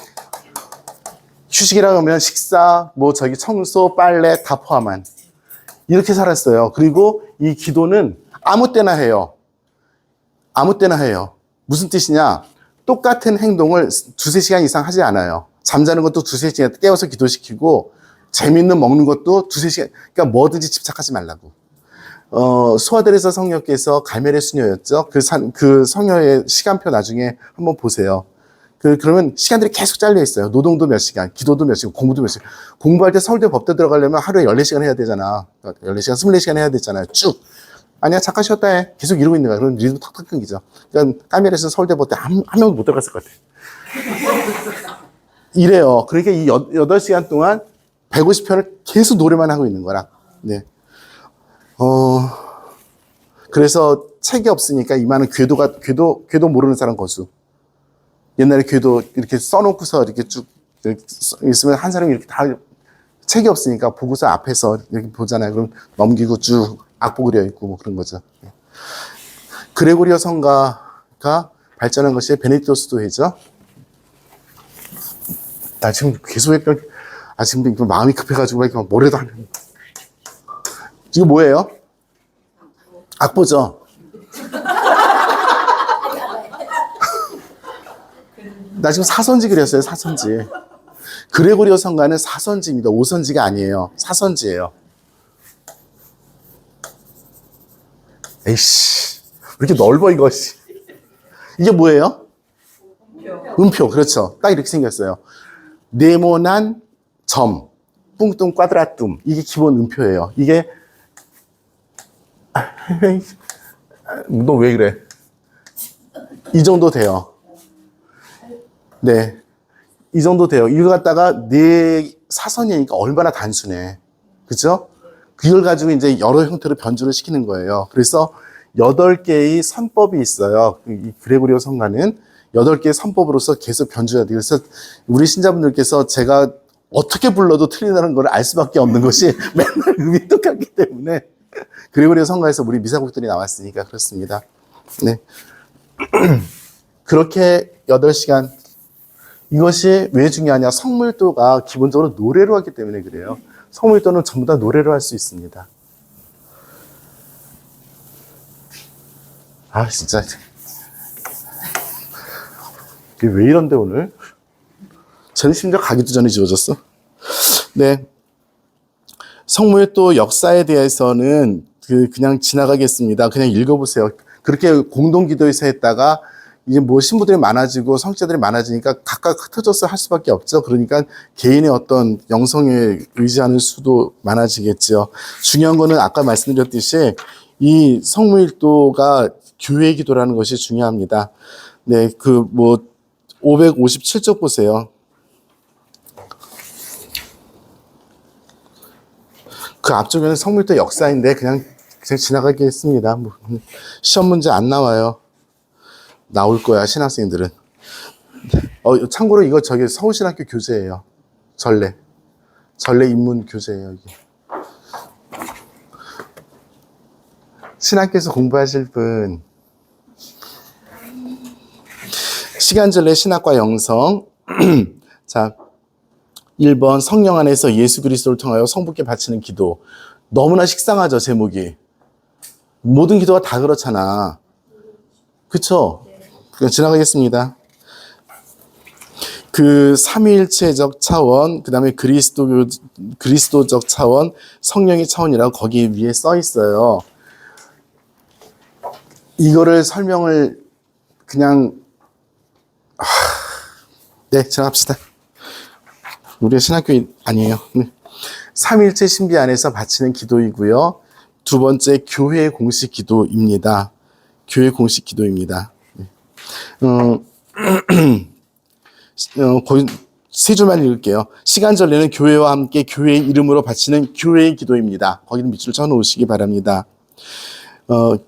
휴식이라고 하면 식사, 뭐 저기 청소, 빨래 다 포함한. 이렇게 살았어요. 그리고 이 기도는 아무 때나 해요. 아무 때나 해요. 무슨 뜻이냐? 똑같은 행동을 2-3시간 이상 하지 않아요. 잠자는 것도 2-3시간 깨워서 기도시키고, 재밌는 먹는 것도 2-3시간, 그러니까 뭐든지 집착하지 말라고. 수아데레사 성녀께서 갈멜의 수녀였죠. 그 성녀의 시간표 나중에 한번 보세요. 그러면 시간들이 계속 잘려 있어요. 노동도 몇 시간, 기도도 몇 시간, 공부도 몇 시간. 공부할 때 서울대 법대 들어가려면 하루에 14시간 해야 되잖아. 14시간, 24시간 해야 되잖아요. 쭉. 아니야, 잠깐 쉬었다 해. 계속 이러고 있는 거야. 그럼 리듬 탁탁 끊기죠. 그러니까 까멜에서 서울대 법대 한 명도 못 들어갔을 것 같아. 이래요. 그러니까 이 8시간 동안 150편을 계속 노래만 하고 있는 거라. 네. 그래서 책이 없으니까 이만한 궤도 모르는 사람 거수. 옛날에 궤도 이렇게 써놓고서 이렇게 쭉 있으면 한 사람이 이렇게 다 책이 없으니까 보고서 앞에서 이렇게 보잖아요. 그럼 넘기고 쭉 악보 그려 있고 뭐 그런 거죠. 그레고리오 성가가 발전한 것이 베네딕토 수도회죠. 나 지금 계속 지금 마음이 급해가지고 막 뭐래도 하는. 이거 뭐예요? 악보죠. 나 지금 사선지 그렸어요, 사선지. 그레고리오 성가는 사선지입니다. 5선지가 아니에요. 사선지예요. 에이씨, 왜 이렇게 넓어, 이것이. 이게 뭐예요? 음표, 그렇죠. 딱 이렇게 생겼어요. 네모난 점, 뿡뚱 꽈드라툼. 이게 기본 음표예요. 이게, 너 왜 그래? 이 정도 돼요. 네. 이 정도 돼요. 이거 갖다가 네 사선이니까 얼마나 단순해. 그죠? 그걸 가지고 이제 여러 형태로 변주를 시키는 거예요. 그래서 8개의 선법이 있어요. 이 그레고리오 성가는 8개의 선법으로서 계속 변주해야 돼요. 그래서 우리 신자분들께서 제가 어떻게 불러도 틀린다는 걸 알 수밖에 없는 것이 맨날 음이 똑같기 때문에 그레고리오 성가에서 우리 미사곡들이 나왔으니까 그렇습니다. 네. 그렇게 8시간. 이것이 왜 중요하냐? 성물도가 기본적으로 노래로 하기 때문에 그래요. 성물도는 전부 다 노래로 할 수 있습니다. 아, 진짜. 이게 왜 이런데, 오늘? 저는 심지어 가기도 전에 지워졌어. 네. 성물도 역사에 대해서는 그냥 지나가겠습니다. 그냥 읽어보세요. 그렇게 공동기도에서 했다가 이제 뭐 신부들이 많아지고 성자들이 많아지니까 각각 흩어져서 할 수밖에 없죠. 그러니까 개인의 어떤 영성에 의지하는 수도 많아지겠죠. 중요한 거는 아까 말씀드렸듯이 이 성물도가 교회 기도라는 것이 중요합니다. 네, 557쪽 보세요. 그 앞쪽에는 성물도 역사인데 그냥 지나가게 했습니다. 뭐 시험 문제 안 나와요. 나올 거야, 신학생들은. 참고로 이거 서울신학교 교재예요. 전례 입문 교재예요, 이게. 신학교에서 공부하실 분. 시간전례 신학과 영성. 자, 1번 성령 안에서 예수 그리스도를 통하여 성부께 바치는 기도. 너무나 식상하죠, 제목이. 모든 기도가 다 그렇잖아. 그쵸? 그냥 지나가겠습니다. 그 삼위일체적 차원, 그 다음에 그리스도적 차원, 성령의 차원이라고 거기 위에 써 있어요. 이거를 설명을 그냥 네, 지나갑시다. 우리가 신학교 아니에요. 삼위일체 신비 안에서 바치는 기도이고요. 두 번째, 교회의 공식 기도입니다. 교회 공식 기도입니다. 세 줄만 읽을게요. 시간 전례는 교회와 함께 교회의 이름으로 바치는 교회의 기도입니다. 거기는 밑줄 쳐놓으시기 바랍니다.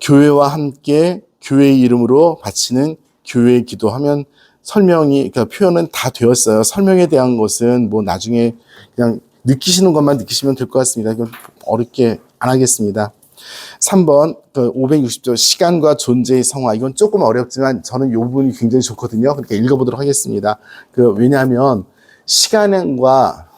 교회와 함께 교회의 이름으로 바치는 교회의 기도하면 설명이, 그러니까 표현은 다 되었어요. 설명에 대한 것은 뭐 나중에 그냥 느끼시는 것만 느끼시면 될 것 같습니다. 이건 어렵게 안 하겠습니다. 3번, 560조, 시간과 존재의 성화. 이건 조금 어렵지만 저는 이 부분이 굉장히 좋거든요. 그러니까 읽어보도록 하겠습니다. 왜냐하면 시간과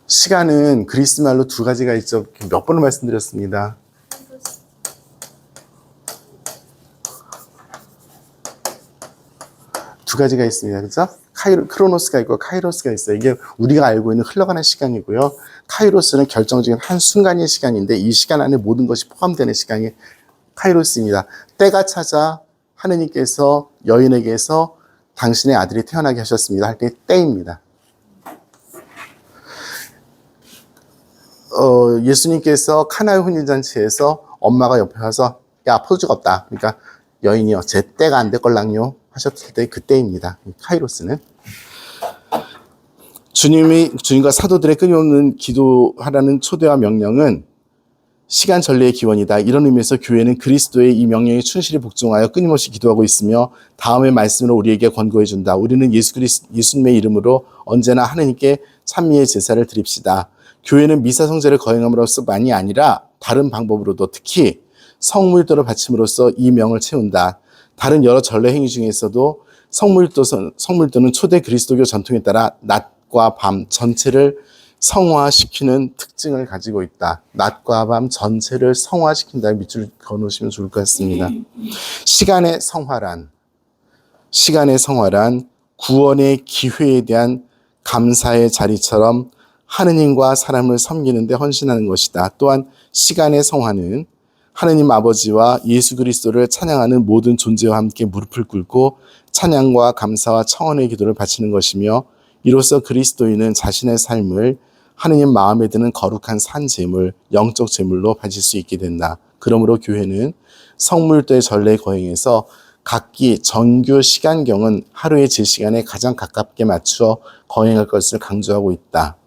시간은 그리스 말로 두 가지가 있죠. 몇 번을 말씀드렸습니다. 두 가지가 있습니다. 그죠? 크로노스가 있고 카이로스가 있어요. 이게 우리가 알고 있는 흘러가는 시간이고요. 카이로스는 결정적인 한순간의 시간인데 이 시간 안에 모든 것이 포함되는 시간이 카이로스입니다. 때가 찾아 하느님께서 여인에게서 당신의 아들이 태어나게 하셨습니다. 할 때 때입니다. 예수님께서 카나의 혼인잔치에서 엄마가 옆에 와서 야, 포도주가 없다. 그러니까 여인이요, 제 때가 안 될 걸랑요 하셨을 때 그때입니다. 카이로스는. 주님과 사도들의 끊임없는 기도하라는 초대와 명령은 시간 전례의 기원이다. 이런 의미에서 교회는 그리스도의 이 명령에 충실히 복종하여 끊임없이 기도하고 있으며 다음의 말씀으로 우리에게 권고해 준다. 우리는 예수님의 이름으로 언제나 하느님께 찬미의 제사를 드립시다. 교회는 미사 성제를 거행함으로써만이 아니라 다른 방법으로도 특히 성물도를 바침으로써 이 명을 채운다. 다른 여러 전례 행위 중에서도 성물도는 초대 그리스도교 전통에 따라 낮과 밤 전체를 성화시키는 특징을 가지고 있다. 낮과 밤 전체를 성화시킨다. 밑줄 그어놓으시면 좋을 것 같습니다. 시간의 성화란 구원의 기회에 대한 감사의 자리처럼 하느님과 사람을 섬기는 데 헌신하는 것이다. 또한 시간의 성화는 하느님 아버지와 예수 그리스도를 찬양하는 모든 존재와 함께 무릎을 꿇고 찬양과 감사와 청원의 기도를 바치는 것이며 이로써 그리스도인은 자신의 삶을 하느님 마음에 드는 거룩한 산 제물, 영적 제물로 바칠 수 있게 된다. 그러므로 교회는 성물도의 전례 거행에서 각기 정규 시간경은 하루의 제 시간에 가장 가깝게 맞추어 거행할 것을 강조하고 있다.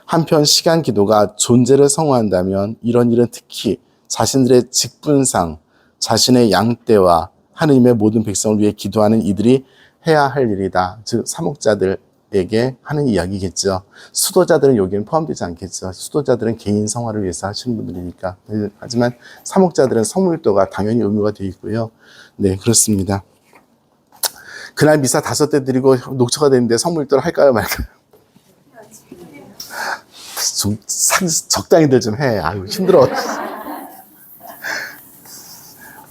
한편 시간 기도가 존재를 성화한다면 이런 일은 특히 자신들의 직분상 자신의 양떼와 하느님의 모든 백성을 위해 기도하는 이들이 해야 할 일이다. 즉 사목자들에게 하는 이야기겠죠. 수도자들은 여기는 포함되지 않겠죠. 수도자들은 개인 성화를 위해서 하시는 분들이니까. 하지만 사목자들은 성물도가 당연히 의무가 되어 있고요. 네, 그렇습니다. 그날 미사 5대 드리고 녹초가 되는데 성물도를 할까요 말까요? 좀 적당히들 좀 해. 아유, 힘들어.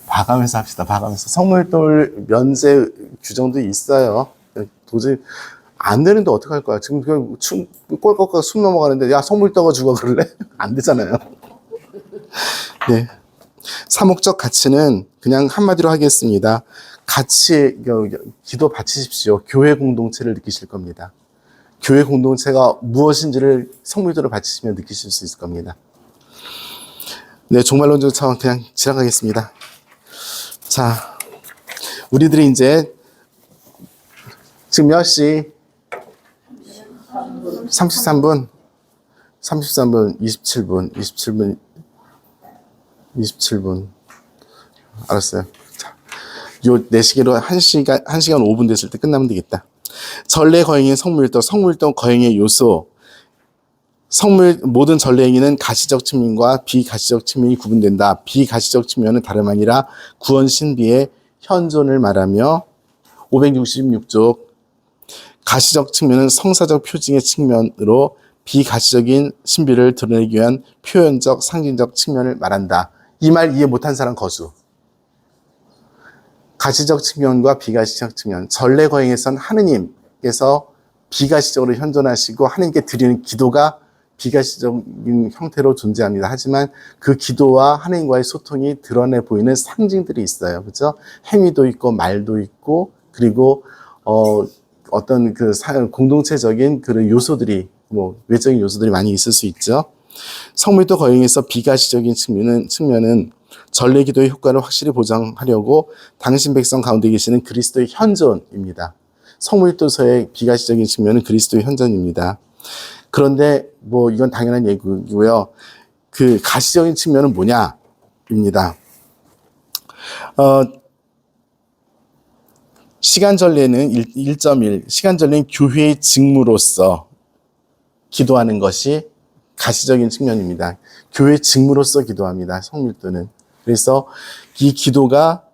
봐가면서 합시다. 봐가면서. 성물돌 면제 규정도 있어요. 도저히 안 되는데 어떡할 거야. 지금 그냥 꼴깍꼴깍 숨 넘어가는데 야, 성물떠가 죽어 그럴래? 안 되잖아요. 네. 사목적 가치는 그냥 한마디로 하겠습니다. 기도 바치십시오. 교회 공동체를 느끼실 겁니다. 교회 공동체가 무엇인지를 성물도를 바치시면 느끼실 수 있을 겁니다. 네, 종말론적 차원 그냥 지나가겠습니다. 자, 우리들이 이제 지금 몇 시? 33분, 27분. 알았어요. 자, 요 4시계로 1시간 5분 됐을 때 끝나면 되겠다. 전례 거행의 성물도 거행의 요소. 모든 전례 행위는 가시적 측면과 비가시적 측면이 구분된다. 비가시적 측면은 다름 아니라 구원 신비의 현존을 말하며 566쪽 가시적 측면은 성사적 표징의 측면으로 비가시적인 신비를 드러내기 위한 표현적 상징적 측면을 말한다. 이 말 이해 못한 사람 거수. 가시적 측면과 비가시적 측면. 전례 거행에선 하느님께서 비가시적으로 현존하시고 하느님께 드리는 기도가 비가시적인 형태로 존재합니다. 하지만 그 기도와 하느님과의 소통이 드러내 보이는 상징들이 있어요. 그렇죠? 행위도 있고 말도 있고 그리고 어떤 그 공동체적인 그런 요소들이 외적인 요소들이 많이 있을 수 있죠. 성물도 거행에서 비가시적인 측면은 전례기도의 효과를 확실히 보장하려고 당신 백성 가운데 계시는 그리스도의 현존입니다. 성물도서의 비가시적인 측면은 그리스도의 현존입니다. 그런데 이건 당연한 얘기고요. 그 가시적인 측면은 뭐냐입니다. 시간전례는 1.1 시간전례는 교회의 직무로서 기도하는 것이 가시적인 측면입니다. 교회의 직무로서 기도합니다. 성밀도는. 그래서 이 기도가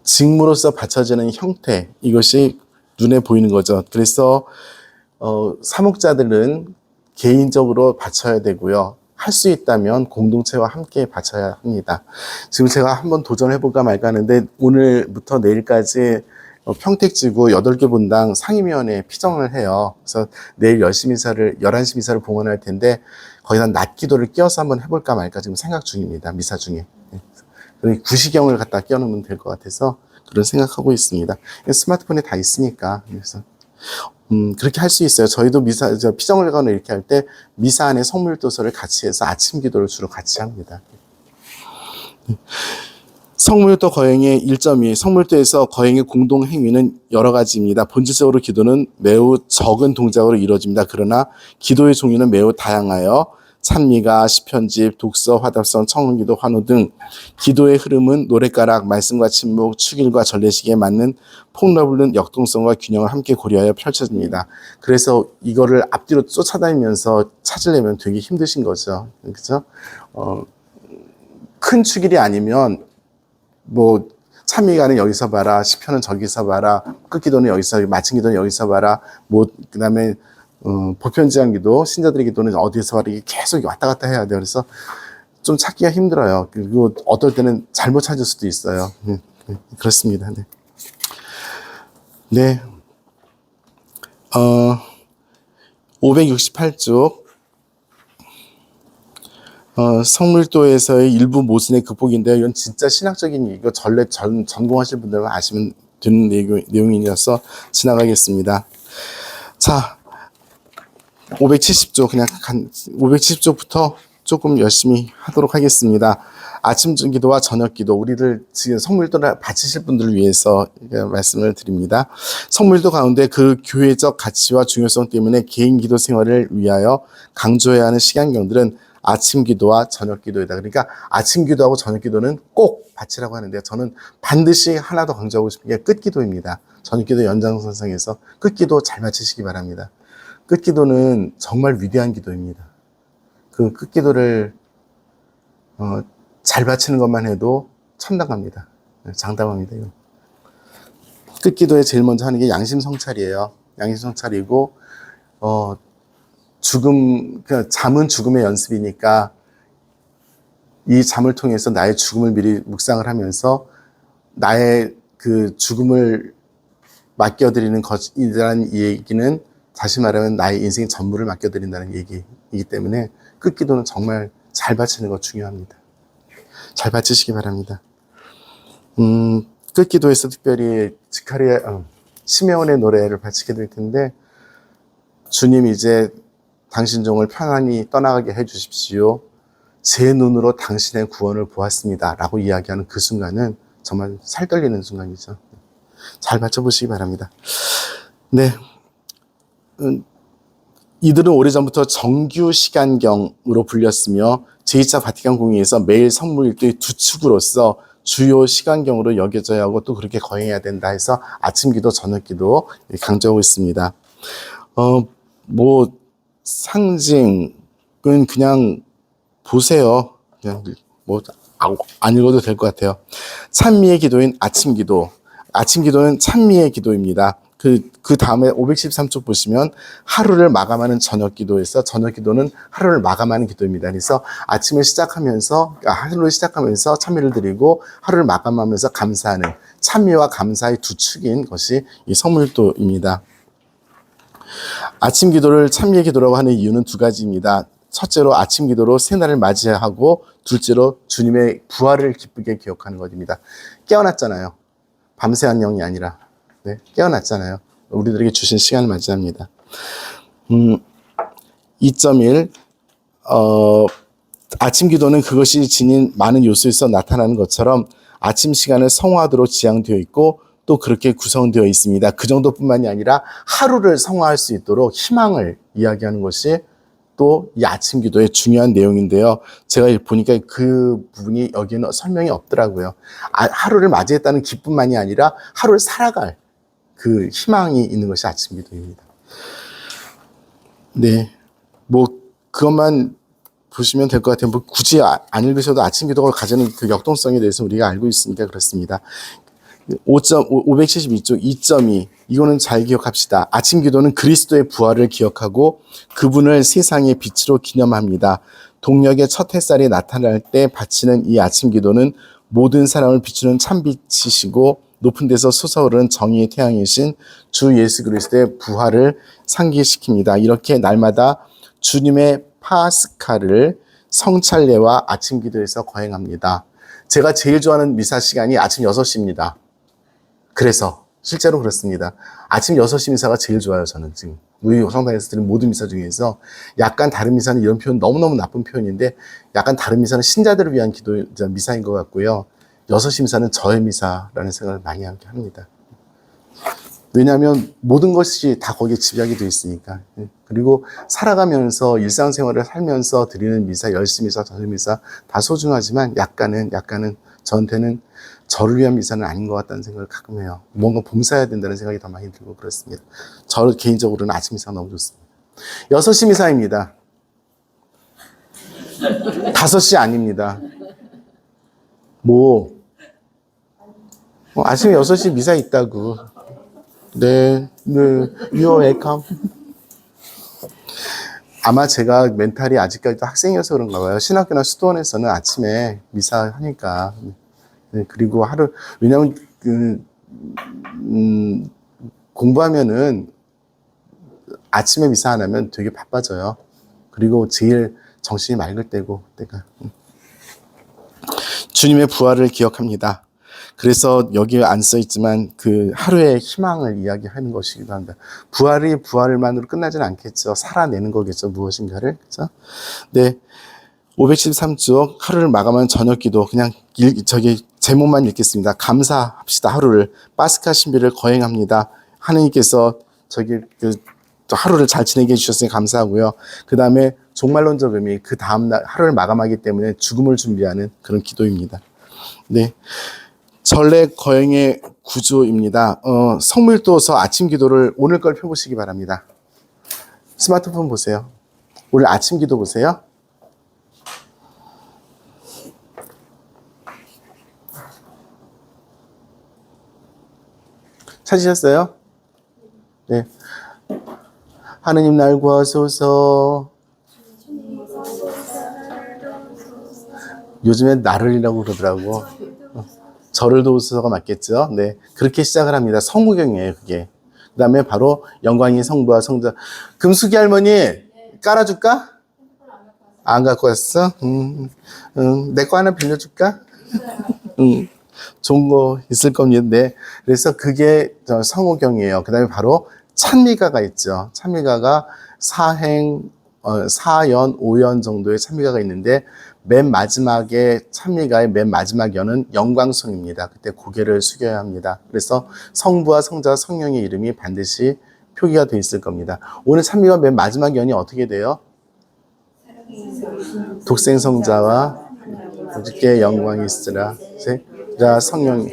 직무로서 바쳐지는 형태, 이것이 눈에 보이는 거죠. 그래서 사목자들은 개인적으로 바쳐야 되고요. 할 수 있다면 공동체와 함께 바쳐야 합니다. 지금 제가 한번 도전해볼까 말까 하는데 오늘부터 내일까지 평택지구 8개 분당 상임위원회에 피정을 해요. 그래서 내일 11시 미사를 봉헌할 텐데 거기다 낮 기도를 끼워서 한번 해볼까 말까 지금 생각 중입니다. 미사 중에. 구시경을 갖다 끼워놓으면 될 것 같아서 그런 생각하고 있습니다. 스마트폰에 다 있으니까. 그래서 그렇게 할 수 있어요. 저희도 피정을 하거나 이렇게 할 때 미사 안에 성물도서를 같이 해서 아침 기도를 주로 같이 합니다. 성물도 거행의 1.2 성물도에서 거행의 공동 행위는 여러 가지입니다. 본질적으로 기도는 매우 적은 동작으로 이루어집니다. 그러나 기도의 종류는 매우 다양하여 찬미가, 시편집, 독서, 화답성, 청음기도, 환호 등 기도의 흐름은 노랫가락, 말씀과 침묵, 축일과 전례식에 맞는 폭넓은 역동성과 균형을 함께 고려하여 펼쳐집니다. 그래서 이거를 앞뒤로 쫓아다니면서 찾으려면 되게 힘드신 거죠. 그렇죠? 큰 축일이 아니면 찬미가는 여기서 봐라, 시편은 저기서 봐라, 끝기도는 여기서, 마친 기도는 여기서 봐라, 그다음에 보편지향 기도, 신자들의 기도는 어디서 봐라, 이게 계속 왔다 갔다 해야 돼요. 그래서 좀 찾기가 힘들어요. 그리고 어떨 때는 잘못 찾을 수도 있어요. 그렇습니다. 네. 네. 568쪽. 성물도에서의 일부 모순의 극복인데요. 이건 진짜 신학적인 이거 전공하실 분들은 아시면 되는 내용이라서 지나가겠습니다. 자, 570쪽 570쪽부터 조금 열심히 하도록 하겠습니다. 아침 기도와 저녁 기도, 우리들 지금 성물도를 바치실 분들을 위해서 말씀을 드립니다. 성물도 가운데 그 교회적 가치와 중요성 때문에 개인 기도 생활을 위하여 강조해야 하는 시간경들은 아침 기도와 저녁 기도이다. 그러니까 아침 기도하고 저녁 기도는 꼭 바치라고 하는데요. 저는 반드시 하나 더 강조하고 싶은 게 끝기도입니다. 저녁 기도 연장선상에서 끝기도 잘 바치시기 바랍니다. 끝기도는 정말 위대한 기도입니다. 그 끝기도를 잘 바치는 것만 해도 천당 갑니다. 장담합니다. 이거. 끝기도에 제일 먼저 하는 게 양심성찰이에요. 양심성찰이고 잠은 죽음의 연습이니까 이 잠을 통해서 나의 죽음을 미리 묵상을 하면서 나의 그 죽음을 맡겨드리는 것이라는 얘기는 다시 말하면 나의 인생 전부를 맡겨드린다는 얘기이기 때문에 끝기도는 정말 잘 바치는 거 중요합니다. 잘 바치시기 바랍니다. 끝기도에서 특별히 시메온의 노래를 바치게 될 텐데 주님 이제 당신 종을 편안히 떠나가게 해주십시오. 제 눈으로 당신의 구원을 보았습니다. 라고 이야기하는 그 순간은 정말 살 떨리는 순간이죠. 잘 맞춰보시기 바랍니다. 네. 이들은 오래전부터 정규 시간경으로 불렸으며 제2차 바티칸 공의에서 매일 성물일도의 두 축으로서 주요 시간경으로 여겨져야 하고 또 그렇게 거행해야 된다 해서 아침 기도, 저녁 기도 강조하고 있습니다. 상징은 그냥 보세요. 그냥 뭐 안 읽어도 될 것 같아요. 찬미의 기도인 아침 기도. 아침 기도는 찬미의 기도입니다. 그 다음에 513쪽 보시면 하루를 마감하는 저녁 기도에서 저녁 기도는 하루를 마감하는 기도입니다. 그래서 아침을 시작하면서, 하루를 시작하면서 찬미를 드리고 하루를 마감하면서 감사하는 찬미와 감사의 두 축인 것이 이 성물도입니다. 아침 기도를 찬미의 기도라고 하는 이유는 두 가지입니다. 첫째로 아침 기도로 새날을 맞이하고 둘째로 주님의 부활을 기쁘게 기억하는 것입니다. 깨어났잖아요. 밤새한 영이 아니라 네, 깨어났잖아요. 우리들에게 주신 시간을 맞이합니다. 2.1 아침 기도는 그것이 지닌 많은 요소에서 나타나는 것처럼 아침 시간을 성화하도록 지향되어 있고 또 그렇게 구성되어 있습니다. 그 정도뿐만이 아니라 하루를 성화할 수 있도록 희망을 이야기하는 것이 또 이 아침 기도의 중요한 내용인데요. 제가 보니까 그 부분이 여기는 설명이 없더라고요. 하루를 맞이했다는 기쁨만이 아니라 하루를 살아갈 그 희망이 있는 것이 아침 기도입니다. 네, 뭐 그것만 보시면 될 것 같아요. 뭐 굳이 안 읽으셔도 아침 기도가 가지는 그 역동성에 대해서 우리가 알고 있으니까 그렇습니다. 572쪽 2.2 이거는 잘 기억합시다. 아침 기도는 그리스도의 부활을 기억하고 그분을 세상의 빛으로 기념합니다. 동력의 첫 햇살이 나타날 때 바치는 이 아침 기도는 모든 사람을 비추는 참빛이시고 높은 데서 솟아오르는 정의의 태양이신 주 예수 그리스도의 부활을 상기시킵니다. 이렇게 날마다 주님의 파스카를 성찬례와 아침 기도에서 거행합니다. 제가 제일 좋아하는 미사 시간이 아침 6시입니다. 그래서 실제로 그렇습니다. 아침 6시 미사가 제일 좋아요. 저는 지금 우리 성당에서 드린 모든 미사 중에서 약간 다른 미사는 이런 표현 너무너무 나쁜 표현인데 약간 다른 미사는 신자들을 위한 기도 미사인 것 같고요. 6시 미사는 저의 미사라는 생각을 많이 하게 합니다. 왜냐하면 모든 것이 다 거기에 집약이 되어 있으니까. 그리고 살아가면서 일상생활을 살면서 드리는 미사, 10시 미사, 저녁 미사 다 소중하지만 약간은 저한테는 저를 위한 미사는 아닌 것 같다는 생각을 가끔 해요. 뭔가 봉사해야 된다는 생각이 더 많이 들고 그렇습니다. 저 개인적으로는 아침 미사가 너무 좋습니다. 6시 미사입니다. 5시 아닙니다. 아침에 6시 미사 있다고. 네, you're welcome. 아마 제가 멘탈이 아직까지도 학생이어서 그런가 봐요. 신학교나 수도원에서는 아침에 미사 하니까. 네, 그리고 왜냐면, 공부하면은 아침에 미사 안 하면 되게 바빠져요. 그리고 제일 정신이 맑을 때고, 때가. 주님의 부활을 기억합니다. 그래서 여기에 안 써 있지만 그 하루의 희망을 이야기하는 것이기도 합니다. 부활이 부활만으로 끝나지는 않겠죠. 살아내는 거겠죠. 무엇인가를. 그렇죠? 네. 513쪽 하루를 마감한 저녁 기도 그냥 제목만 읽겠습니다. 감사합시다. 하루를 파스카 신비를 거행합니다. 하느님께서 하루를 잘 지내게 해주셨으니 감사하고요. 그 다음에 종말론적 의미 그 다음날 하루를 마감하기 때문에 죽음을 준비하는 그런 기도입니다. 네. 전례 거행의 구조입니다. 성물도서 아침 기도를 오늘 걸 펴보시기 바랍니다. 스마트폰 보세요. 오늘 아침 기도 보세요. 찾으셨어요? 네. 하느님 날 구하소서. 요즘에 나를이라고 그러더라고. 저를 도우소서가 맞겠죠? 네. 그렇게 시작을 합니다. 성구경이에요, 그게. 그 다음에 바로 영광이 성부와 성자. 금숙이 할머니, 깔아줄까? 안 갖고 왔어? 내 거 하나 빌려줄까? 좋은 거 있을 겁니다. 네. 그래서 그게 성호경이에요. 그 다음에 바로 찬미가가 있죠. 찬미가가 4연, 5연 정도의 찬미가가 있는데 맨 마지막에 찬미가의 맨 마지막 연은 영광송입니다. 그때 고개를 숙여야 합니다. 그래서 성부와 성자, 성령의 이름이 반드시 표기가 되어 있을 겁니다. 오늘 찬미가 맨 마지막 연이 어떻게 돼요? 독생성자와 주께 영광이 있으라. 성령.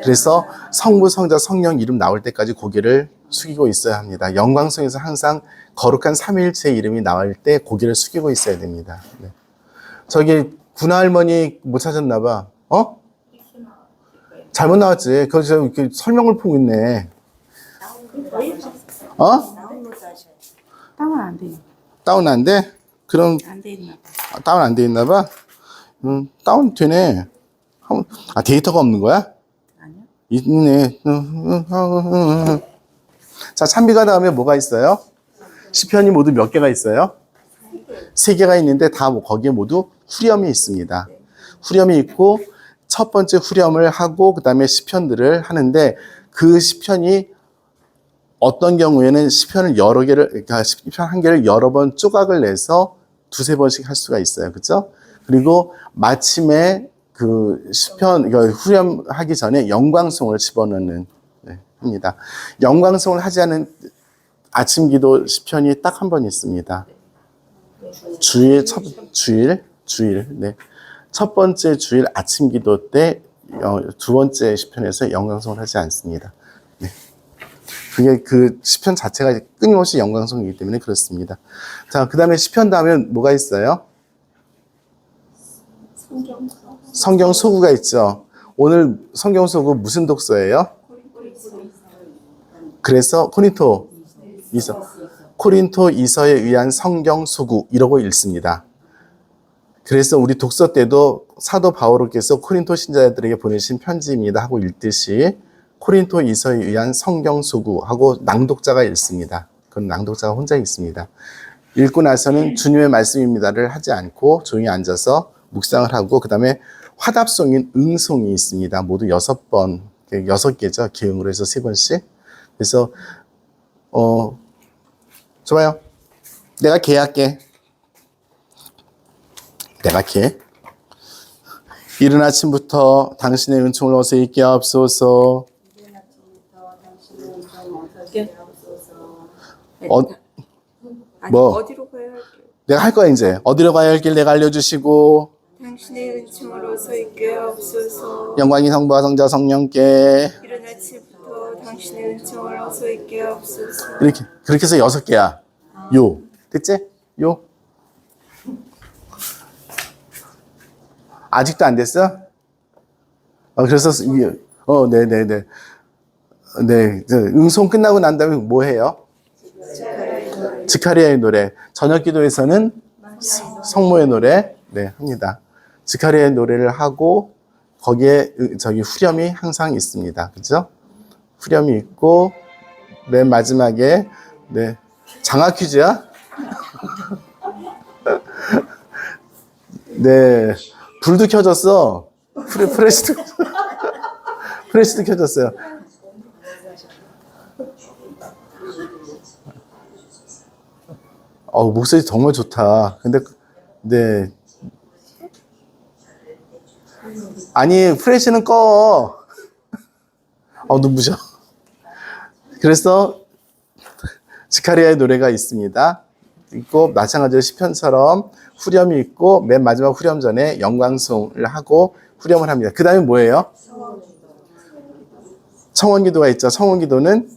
그래서 성부, 성자, 성령 이름 나올 때까지 고개를 숙이고 있어야 합니다. 영광송에서 항상 거룩한 삼위일체의 이름이 나올 때 고개를 숙이고 있어야 됩니다. 네. 저기 구나 할머니 못 찾았나 봐. 어? 잘못 나왔지. 거기서 이렇게 설명을 보고 있네. 어? 다운 안 돼. 다운 안 돼? 그럼 안 돼 있나 봐. 다운 안 돼 있나 봐? 다운 되네. 아, 데이터가 없는 거야? 아니요. 있네. 자, 찬미가 다음에 뭐가 있어요? 시편이 모두 몇 개가 있어요? 3개가 있는데 다 거기에 모두 후렴이 있습니다. 후렴이 있고 첫 번째 후렴을 하고 그 다음에 시편들을 하는데 그 시편이 어떤 경우에는 시편을 여러 개를, 그러니까 시편 한 개를 여러 번 조각을 내서 두세 번씩 할 수가 있어요. 그죠? 그리고 마침에 그 시편, 그러니까 후렴하기 전에 영광송을 집어넣는, 네, 합니다. 영광송을 하지 않은 아침 기도 시편이 딱 한 번 있습니다. 주일, 네. 첫 번째 주일 아침 기도 때, 두 번째 시편에서 영광송을 하지 않습니다. 네. 그게 그 시편 자체가 끊임없이 영광송이기 때문에 그렇습니다. 자, 그 다음에 시편 다음에 뭐가 있어요? 성경 소구가 있죠. 오늘 성경 소구 무슨 독서예요? 그래서 코린토 이서에 의한 성경 소구 이라고 읽습니다. 그래서 우리 독서 때도 사도 바오로께서 코린토 신자들에게 보내신 편지입니다 하고 읽듯이 코린토 이서에 의한 성경 소구 하고 낭독자가 읽습니다. 그건 낭독자가 혼자 읽습니다. 읽고 나서는 주님의 말씀입니다를 하지 않고 조용히 앉아서 묵상을 하고 그 다음에 화답송인 응송이 있습니다. 모두 6번, 6개죠. 기흥으로 해서 3번씩. 그래서 좋아요. 내가 개할게. 내가 개. 이른 아침부터 당신의 은총을 어서 있게 하옵소서. 어디로 가야 할게요? 내가 할 거야 이제. 어디로 가야 할 길 내가 알려주시고 당신의 은총으로 서 있게 하옵소서. 영광이 성부와 성자 성령께 이른 아침부터 당신의 은총으로 서 있게 하옵소서. 이렇게 그렇게 해서 6개야. 요 됐지? 요 아직도 안 됐어? 그래서 네네네. 네, 응송 끝나고 난 다음에 뭐 해요? 지카리아의 노래. 저녁 기도에서는 성모의 노래, 네, 합니다. 지카리아의 노래를 하고 거기에 저기 후렴이 항상 있습니다. 그죠? 후렴이 있고 맨 마지막에 네, 장학 퀴즈야? 네, 불도 켜졌어. 프레시도 켜졌어요. 목소리 정말 좋다. 근데, 네. 아니, 프레시는 꺼. 눈부셔. 그래서, 지카리아의 노래가 있습니다. 있고, 마찬가지로 시편처럼 후렴이 있고, 맨 마지막 후렴 전에 영광송을 하고, 후렴을 합니다. 그 다음에 뭐예요? 청원기도가 있죠. 청원기도는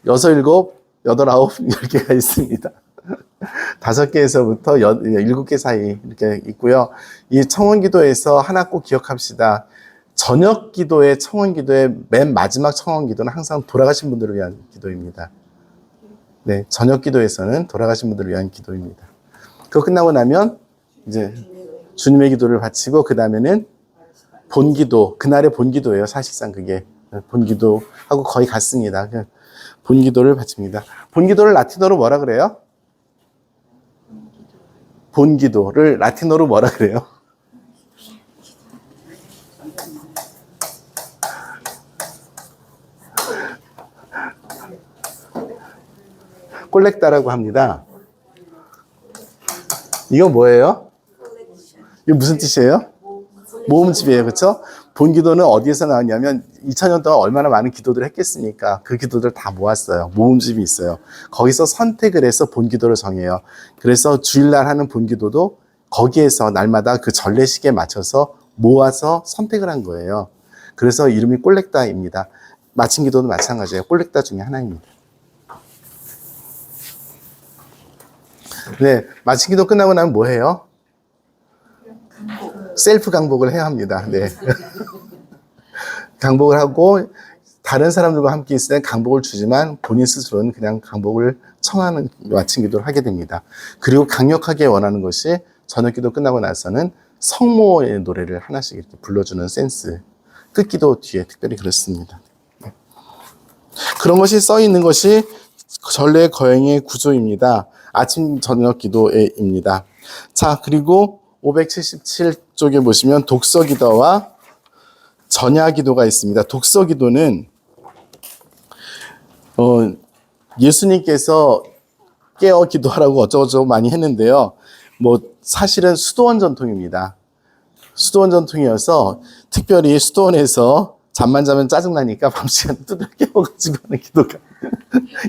6, 7, 8, 9, 10개가 있습니다. 5개에서부터 7개 사이 이렇게 있고요. 이 청원기도에서 하나 꼭 기억합시다. 저녁 기도의 청원기도의 맨 마지막 청원기도는 항상 돌아가신 분들을 위한 기도입니다. 네, 저녁 기도에서는 돌아가신 분들을 위한 기도입니다. 그거 끝나고 나면 이제 주님의 기도를 바치고 그 다음에는 본기도, 그날의 본기도예요. 사실상 그게 본기도하고 거의 같습니다. 본기도를 바칩니다. 본기도를 라틴어로 뭐라 그래요? 본기도를 라틴어로 뭐라 그래요? 콜렉타라고 합니다. 이거 뭐예요? 이거 무슨 뜻이에요? 모음집이에요. 그렇죠? 본기도는 어디에서 나왔냐면 2000년 동안 얼마나 많은 기도들을 했겠습니까? 그 기도들을 다 모았어요. 모음집이 있어요. 거기서 선택을 해서 본기도를 정해요. 그래서 주일날 하는 본기도도 거기에서 날마다 그 전례식에 맞춰서 모아서 선택을 한 거예요. 그래서 이름이 콜렉타입니다. 마침기도도 마찬가지예요. 콜렉타 중에 하나입니다. 네, 마친 기도 끝나고 나면 뭐 해요? 셀프 강복을 해야 합니다. 네. 강복을 하고 다른 사람들과 함께 있을 때 강복을 주지만 본인 스스로는 그냥 강복을 청하는 마친 기도를 하게 됩니다. 그리고 강력하게 원하는 것이 저녁 기도 끝나고 나서는 성모의 노래를 하나씩 이렇게 불러주는 센스. 끝기도 뒤에 특별히 그렇습니다. 그런 것이 써 있는 것이 전례 거행의 구조입니다. 아침 저녁 기도입니다. 자, 그리고 577쪽에 보시면 독서 기도와 전야 기도가 있습니다. 독서 기도는 예수님께서 깨어 기도하라고 어쩌고저쩌고 많이 했는데요. 뭐 사실은 수도원 전통입니다. 수도원 전통이어서 특별히 수도원에서 잠만 자면 짜증나니까 밤 시간에 두드려 깨워가지고 하는 기도가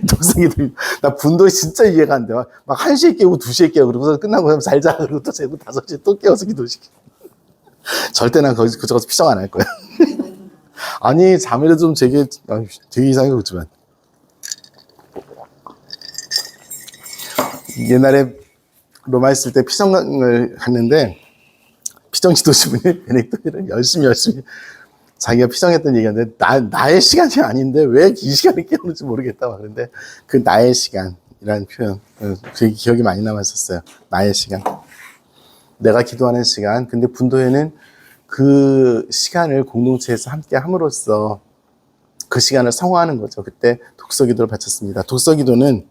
독서기도. 나 분도에 진짜 이해가 안 돼. 막 1시에 깨우고 2시에 깨우고 그러고서 끝나고 그냥 잘 자. 그리고 또 재고 5시에 또 깨워서 기도시켜. 절대 난 그쪽에서 피정 안 할 거야. 아니 잠이라도 좀 되게 이상해 그렇지만 옛날에 로마 있을 때 피정을 갔는데 피정 지도주분이 베네딕토를 열심히 자기가 피정했던 얘기인데 나의 시간이 아닌데 왜 이 시간에 깨우는지 모르겠다 그런데 그 나의 시간이라는 표현 그게 기억이 많이 남았었어요. 나의 시간, 내가 기도하는 시간. 근데 분도회는 그 시간을 공동체에서 함께 함으로써 그 시간을 성화하는 거죠. 그때 독서기도를 바쳤습니다. 독서기도는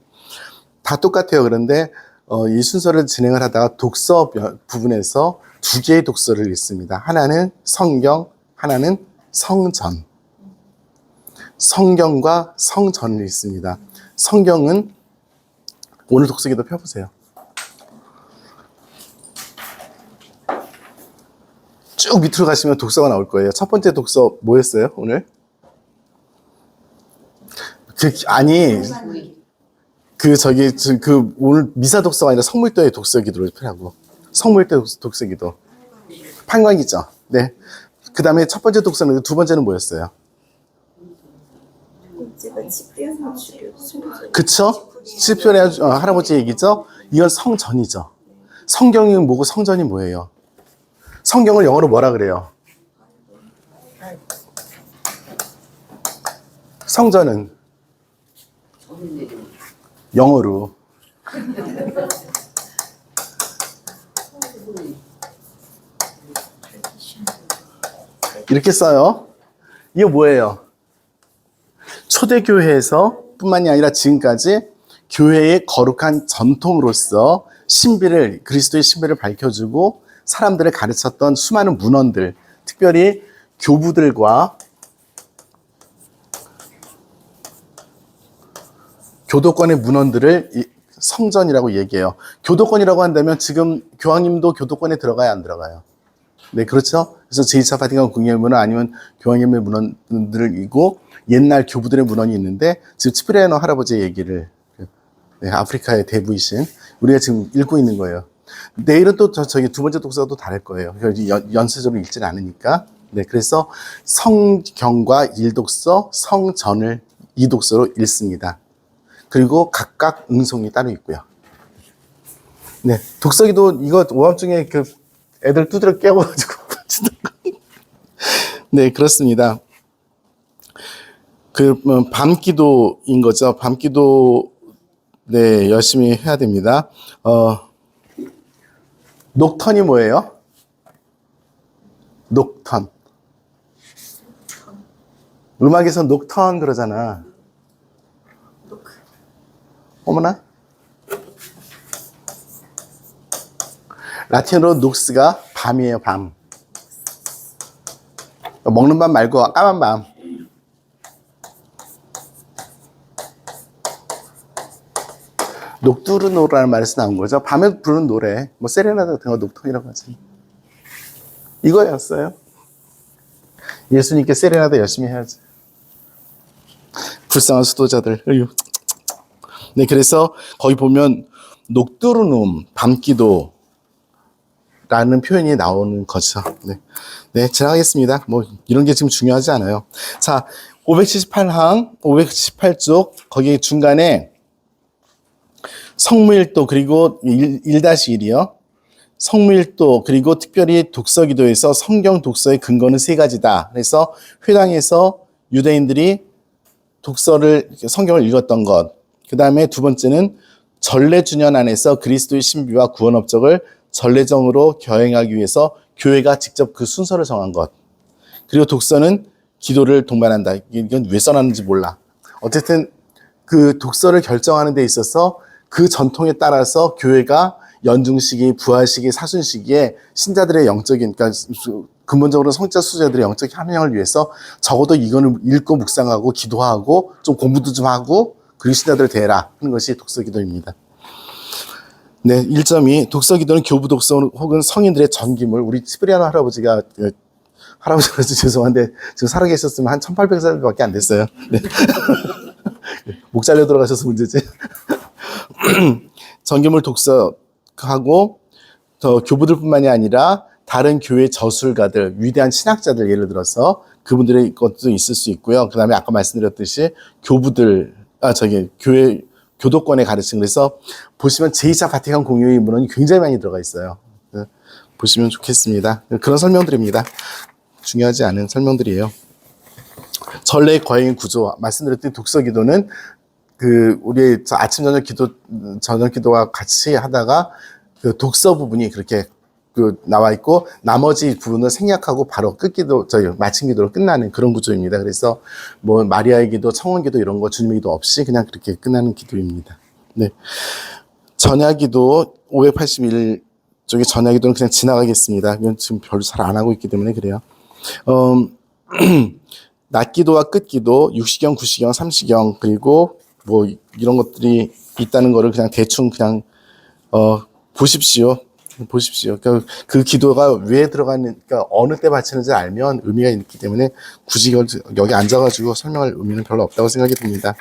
다 똑같아요. 그런데 이 순서를 진행을 하다가 독서 부분에서 2개의 독서를 읽습니다. 하나는 성경, 하나는 성전. 성경과 성전을 읽습니다. 성경은 오늘 독서기도 펴보세요. 쭉 밑으로 가시면 독서가 나올 거예요. 첫 번째 독서 뭐였어요, 오늘? 오늘 미사 독서가 아니라 성물도의 독서기도를 펴라고. 성물도 독서기도. 판관이죠. 네. 그 다음에 첫 번째 독서는 두 번째는 뭐였어요? 그쵸? 집변의 할아버지 얘기죠? 이건 성전이죠. 성경이 뭐고 성전이 뭐예요? 성경을 영어로 뭐라 그래요? 성전은 영어로 이렇게 써요. 이거 뭐예요? 초대교회에서 뿐만이 아니라 지금까지 교회의 거룩한 전통으로서 그리스도의 신비를 밝혀주고 사람들을 가르쳤던 수많은 문헌들, 특별히 교부들과 교도권의 문헌들을 성전이라고 얘기해요. 교도권이라고 한다면 지금 교황님도 교도권에 들어가야 안 들어가요? 네, 그렇죠? 그래서 제2차 바티칸 공예의 문헌 아니면 교황님의 문헌들을 읽고 옛날 교부들의 문헌이 있는데 지금 치프리아노 할아버지의 얘기를 아프리카의 대부이신 우리가 지금 읽고 있는 거예요. 내일은 또 저기 두 번째 독서가 또 다를 거예요. 연쇄적으로 읽지는 않으니까. 네, 그래서 성경과 1독서, 성전을 2독서로 읽습니다. 그리고 각각 응송이 따로 있고요. 네, 독서기도 이거 오밤중에 애들 두드려 깨워가지고 네, 그렇습니다. 밤기도인 거죠. 밤기도 네, 열심히 해야 됩니다. 녹턴이 뭐예요? 녹턴. 음악에서 녹턴 그러잖아. 어머나. 라틴어로 녹스가 밤이에요, 밤. 먹는 밤 말고 까만 밤. 녹두르노라는 말에서 나온 거죠. 밤에 부르는 노래, 뭐 세레나데 같은 거 녹턴이라고 하지. 이거였어요. 예수님께 세레나데 열심히 해야지. 불쌍한 수도자들. 네, 그래서 거기 보면 녹두르눔, 밤기도 라는 표현이 나오는 거죠. 네. 네, 지나가겠습니다. 뭐, 이런 게 지금 중요하지 않아요. 자, 578쪽, 거기 중간에 성무일도 그리고 1-1이요. 성무일도 그리고 특별히 독서기도에서 성경 독서의 근거는 세 가지다. 그래서 회당에서 유대인들이 독서를 성경을 읽었던 것. 그 다음에 두 번째는 전례주년 안에서 그리스도의 신비와 구원 업적을 전례정으로 겨행하기 위해서 교회가 직접 그 순서를 정한 것. 그리고 독서는 기도를 동반한다. 이건 왜 써놨는지 몰라. 어쨌든 그 독서를 결정하는 데 있어서 그 전통에 따라서 교회가 연중시기, 부활시기, 사순시기에 신자들의 영적인, 그러니까 근본적으로 성자 수자들의 영적 함양을 위해서 적어도 이거는 읽고 묵상하고 기도하고 좀 공부도 좀 하고 그리고 신자들을 대해라 하는 것이 독서기도입니다. 네, 1.2 독서기도는 교부 독서 혹은 성인들의 전기물. 우리 시베리아노 할아버지라서 죄송한데 지금 살아계셨으면 한 1800살밖에 안 됐어요. 네. 목 잘려 들어가셔서 문제지. 전기물 독서하고 더 교부들뿐만이 아니라 다른 교회 저술가들, 위대한 신학자들 예를 들어서 그분들의 것도 있을 수 있고요. 그 다음에 아까 말씀드렸듯이 교부들, 교회 교도권의 가르침. 그래서 보시면 제2차 바티칸 공유의 문헌이 굉장히 많이 들어가 있어요. 보시면 좋겠습니다. 그런 설명들입니다. 중요하지 않은 설명들이에요. 전례 거행의 구조. 말씀드렸던 독서기도는 우리 아침 저녁 기도와 같이 하다가 그 독서 부분이 그렇게 나와 있고 나머지 부분은 생략하고 바로 마친 기도로 끝나는 그런 구조입니다. 그래서 뭐 마리아의 기도, 청원 기도 이런 거 주님의 기도 없이 그냥 그렇게 끝나는 기도입니다. 네. 전야 기도 581 쪽에 전야 기도는 그냥 지나가겠습니다. 이건 지금 별로 잘 안 하고 있기 때문에 그래요. 낮 기도와 끝 기도, 6시경, 9시경, 3시경 그리고 뭐 이런 것들이 있다는 거를 그냥 대충 그냥 보십시오. 그 기도가 왜 들어가는가, 어느 때 바치는지 알면 의미가 있기 때문에 굳이 여기 앉아가지고 설명할 의미는 별로 없다고 생각이 듭니다.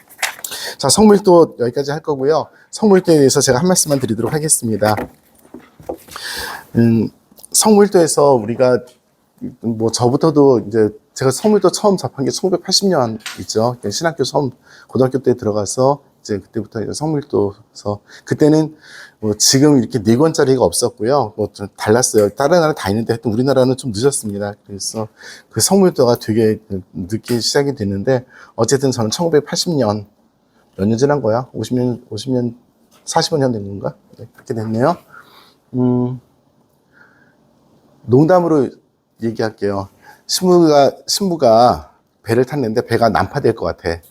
자, 성물도 여기까지 할 거고요. 성물도에 대해서 제가 한 말씀만 드리도록 하겠습니다. 성물도에서 우리가 뭐 저부터도 이제 제가 성물도 처음 접한 게 1980년 있죠. 신학교 처음 고등학교 때 들어가서 이제 그때부터 이제 성물도에서 그때는 뭐 지금 이렇게 4권짜리가 없었고요. 뭐 좀 달랐어요. 다른 나라 다 있는데 하여튼 우리나라는 좀 늦었습니다. 그래서 그 성물도가 되게 늦게 시작이 됐는데 어쨌든 저는 1980년 몇 년 지난 거야? 50년, 45년 된 건가? 네, 그렇게 됐네요. 농담으로 얘기할게요. 신부가 배를 탔는데 배가 난파될 것 같아.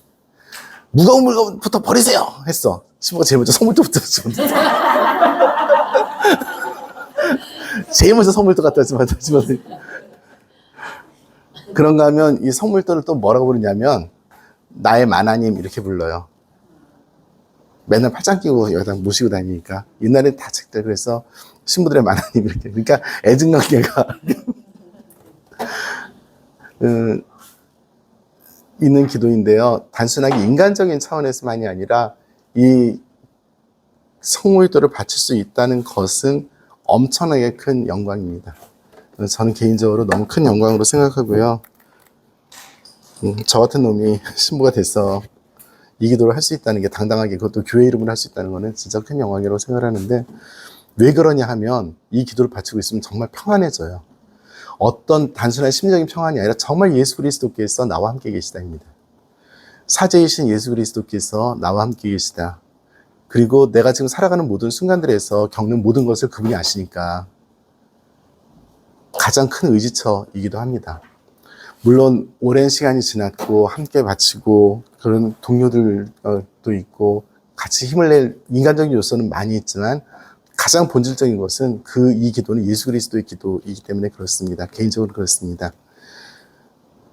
무거운 물건부터 버리세요! 했어. 신부가 제일 먼저 성물도부터 제일 먼저 성물도 갖다 주면 그런가 하면 이 성물도를 또 뭐라고 부르냐면 나의 만화님 이렇게 불러요. 맨날 팔짱 끼고 여기다 모시고 다니니까 옛날에 다 책들 그래서 신부들의 만화님 이렇게 그러니까 애증관계가 있는 기도인데요. 단순하게 인간적인 차원에서만이 아니라 이 성물도를 바칠 수 있다는 것은 엄청나게 큰 영광입니다. 저는 개인적으로 너무 큰 영광으로 생각하고요. 저 같은 놈이 신부가 돼서 이 기도를 할 수 있다는 게 당당하게 그것도 교회 이름으로 할 수 있다는 거는 진짜 큰 영광이라고 생각을 하는데 왜 그러냐 하면 이 기도를 바치고 있으면 정말 평안해져요. 어떤 단순한 심리적인 평안이 아니라 정말 예수 그리스도께서 나와 함께 계시다입니다. 사제이신 예수 그리스도께서 나와 함께 계시다. 그리고 내가 지금 살아가는 모든 순간들에서 겪는 모든 것을 그분이 아시니까 가장 큰 의지처이기도 합니다. 물론 오랜 시간이 지났고 함께 바치고 그런 동료들도 있고 같이 힘을 낼 인간적인 요소는 많이 있지만 가장 본질적인 것은 이 기도는 예수 그리스도의 기도이기 때문에 그렇습니다. 개인적으로 그렇습니다.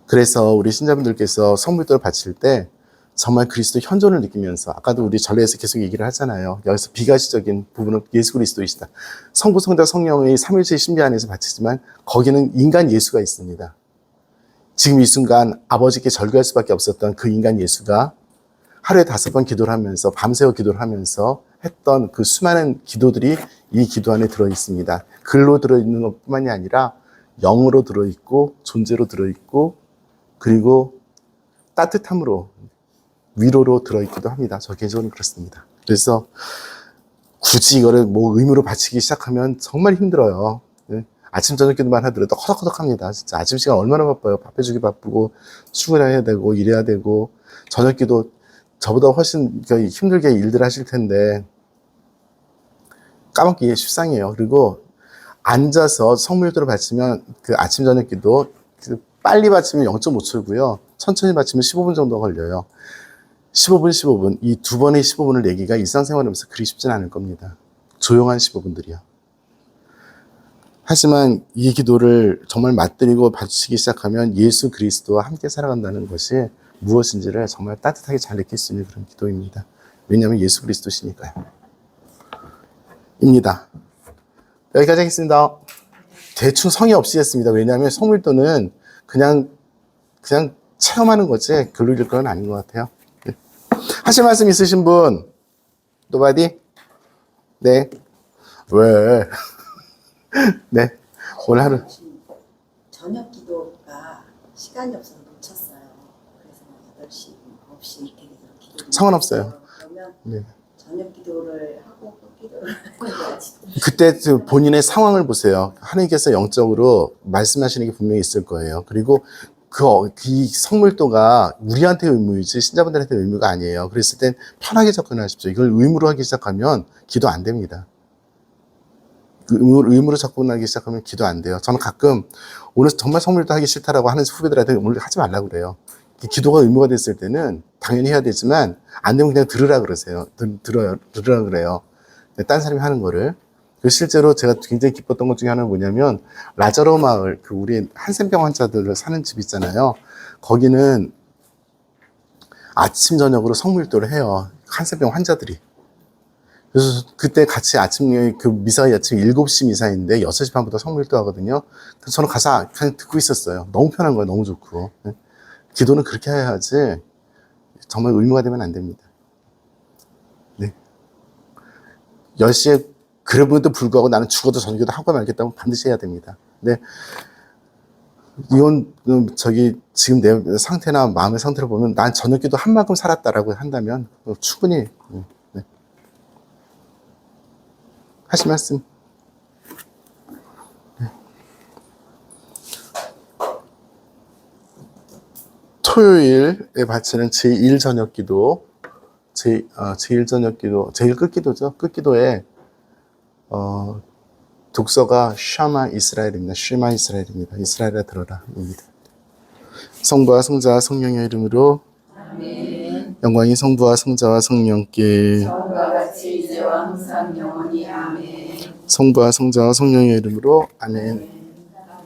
그래서 우리 신자분들께서 성물도를 바칠 때 정말 그리스도 현존을 느끼면서 아까도 우리 전례에서 계속 얘기를 하잖아요. 여기서 비가시적인 부분은 예수 그리스도이시다. 성부, 성자, 성령의 삼위일체 신비 안에서 바치지만 거기는 인간 예수가 있습니다. 지금 이 순간 아버지께 절규할 수밖에 없었던 그 인간 예수가 하루에 5번 기도를 하면서 밤새워 기도를 하면서 했던 그 수많은 기도들이 이 기도 안에 들어있습니다. 글로 들어있는 것뿐만이 아니라 영으로 들어있고 존재로 들어있고 그리고 따뜻함으로 위로로 들어있기도 합니다. 저 개인적으로 그렇습니다. 그래서 굳이 이거를 뭐 의무로 바치기 시작하면 정말 힘들어요. 예? 아침 저녁 기도만 하더라도 허덕허덕합니다. 진짜 아침 시간 얼마나 바빠요. 밥 해주기 바쁘고 출근해야 되고 일해야 되고 저녁 기도 저보다 훨씬 힘들게 일들 하실 텐데 까먹기 십상이에요. 그리고 앉아서 성물기도를 바치면 그 아침 저녁 기도 빨리 바치면 0.5초고요. 천천히 바치면 15분 정도 걸려요. 15분 이 두 번의 15분을 내기가 일상생활하면서 그리 쉽진 않을 겁니다. 조용한 15분들이요. 하지만 이 기도를 정말 맞들이고 바치기 시작하면 예수 그리스도와 함께 살아간다는 것이 무엇인지를 정말 따뜻하게 잘 느낄 수 있는 그런 기도입니다. 왜냐하면 예수 그리스도시니까요. 입니다. 여기까지 하겠습니다. 대충 성의 없이 했습니다. 왜냐하면 성물도는 그냥 체험하는 거지 글로 읽을 건 아닌 것 같아요. 네. 하실 말씀 있으신 분? 노바디? 네. 왜? 네. 오늘 하루. 저녁 기도가 시간이 없어서 놓쳤어요. 그래서 8시, 9시 이렇게 기도. 상관없어요. 그러면 네. 저녁 기도를 하고 끝 기도를 해야지. 그때 본인의 상황을 보세요. 하나님께서 영적으로 말씀하시는 게 분명히 있을 거예요. 그리고 이 성물도가 우리한테 의무이지 신자분들한테 의무가 아니에요. 그랬을 땐 편하게 접근하십시오. 이걸 의무로 하기 시작하면 기도 안 됩니다. 의무로 접근하기 시작하면 기도 안 돼요. 저는 가끔 오늘 정말 성물도 하기 싫다라고 하는 후배들한테 오늘 하지 말라고 그래요. 기도가 의무가 됐을 때는 당연히 해야 되지만 안 되면 그냥 들으라 그러세요. 들으라 그래요. 딴 사람이 하는 거를. 실제로 제가 굉장히 기뻤던 것 중에 하나는 뭐냐면 라자로 마을, 우리 한센병 환자들 사는 집 있잖아요. 거기는 아침 저녁으로 성물도를 해요. 한센병 환자들이. 그래서 그때 같이 아침에 미사가 아침 7시 미사인데 6시 반부터 성물도 하거든요. 그래서 저는 가서 그냥 듣고 있었어요. 너무 편한 거예요. 너무 좋고. 기도는 그렇게 해야지 정말 의무가 되면 안 됩니다. 네. 10시에 그래도 불구하고 나는 죽어도 저녁기도 하고 말겠다면 반드시 해야 됩니다. 네. 이건 지금 내 상태나 마음의 상태를 보면 난 저녁기도 한 만큼 살았다라고 한다면 충분히 네. 하실 말씀. 네. 토요일에 바치는 제1 저녁기도, 제1 저녁기도, 제일 끝기도죠. 끝기도에 독서가 샤마 이스라엘입니다. 쉐마 이스라엘입니다. 이스라엘아 들어라 입니다. 성부와 성자와 성령의 이름으로 아멘. 영광이 성부와 성자와 성령께 처음과 같이 이제와 항상 영원히 아멘. 성부와 성자와 성령의 이름으로 아멘.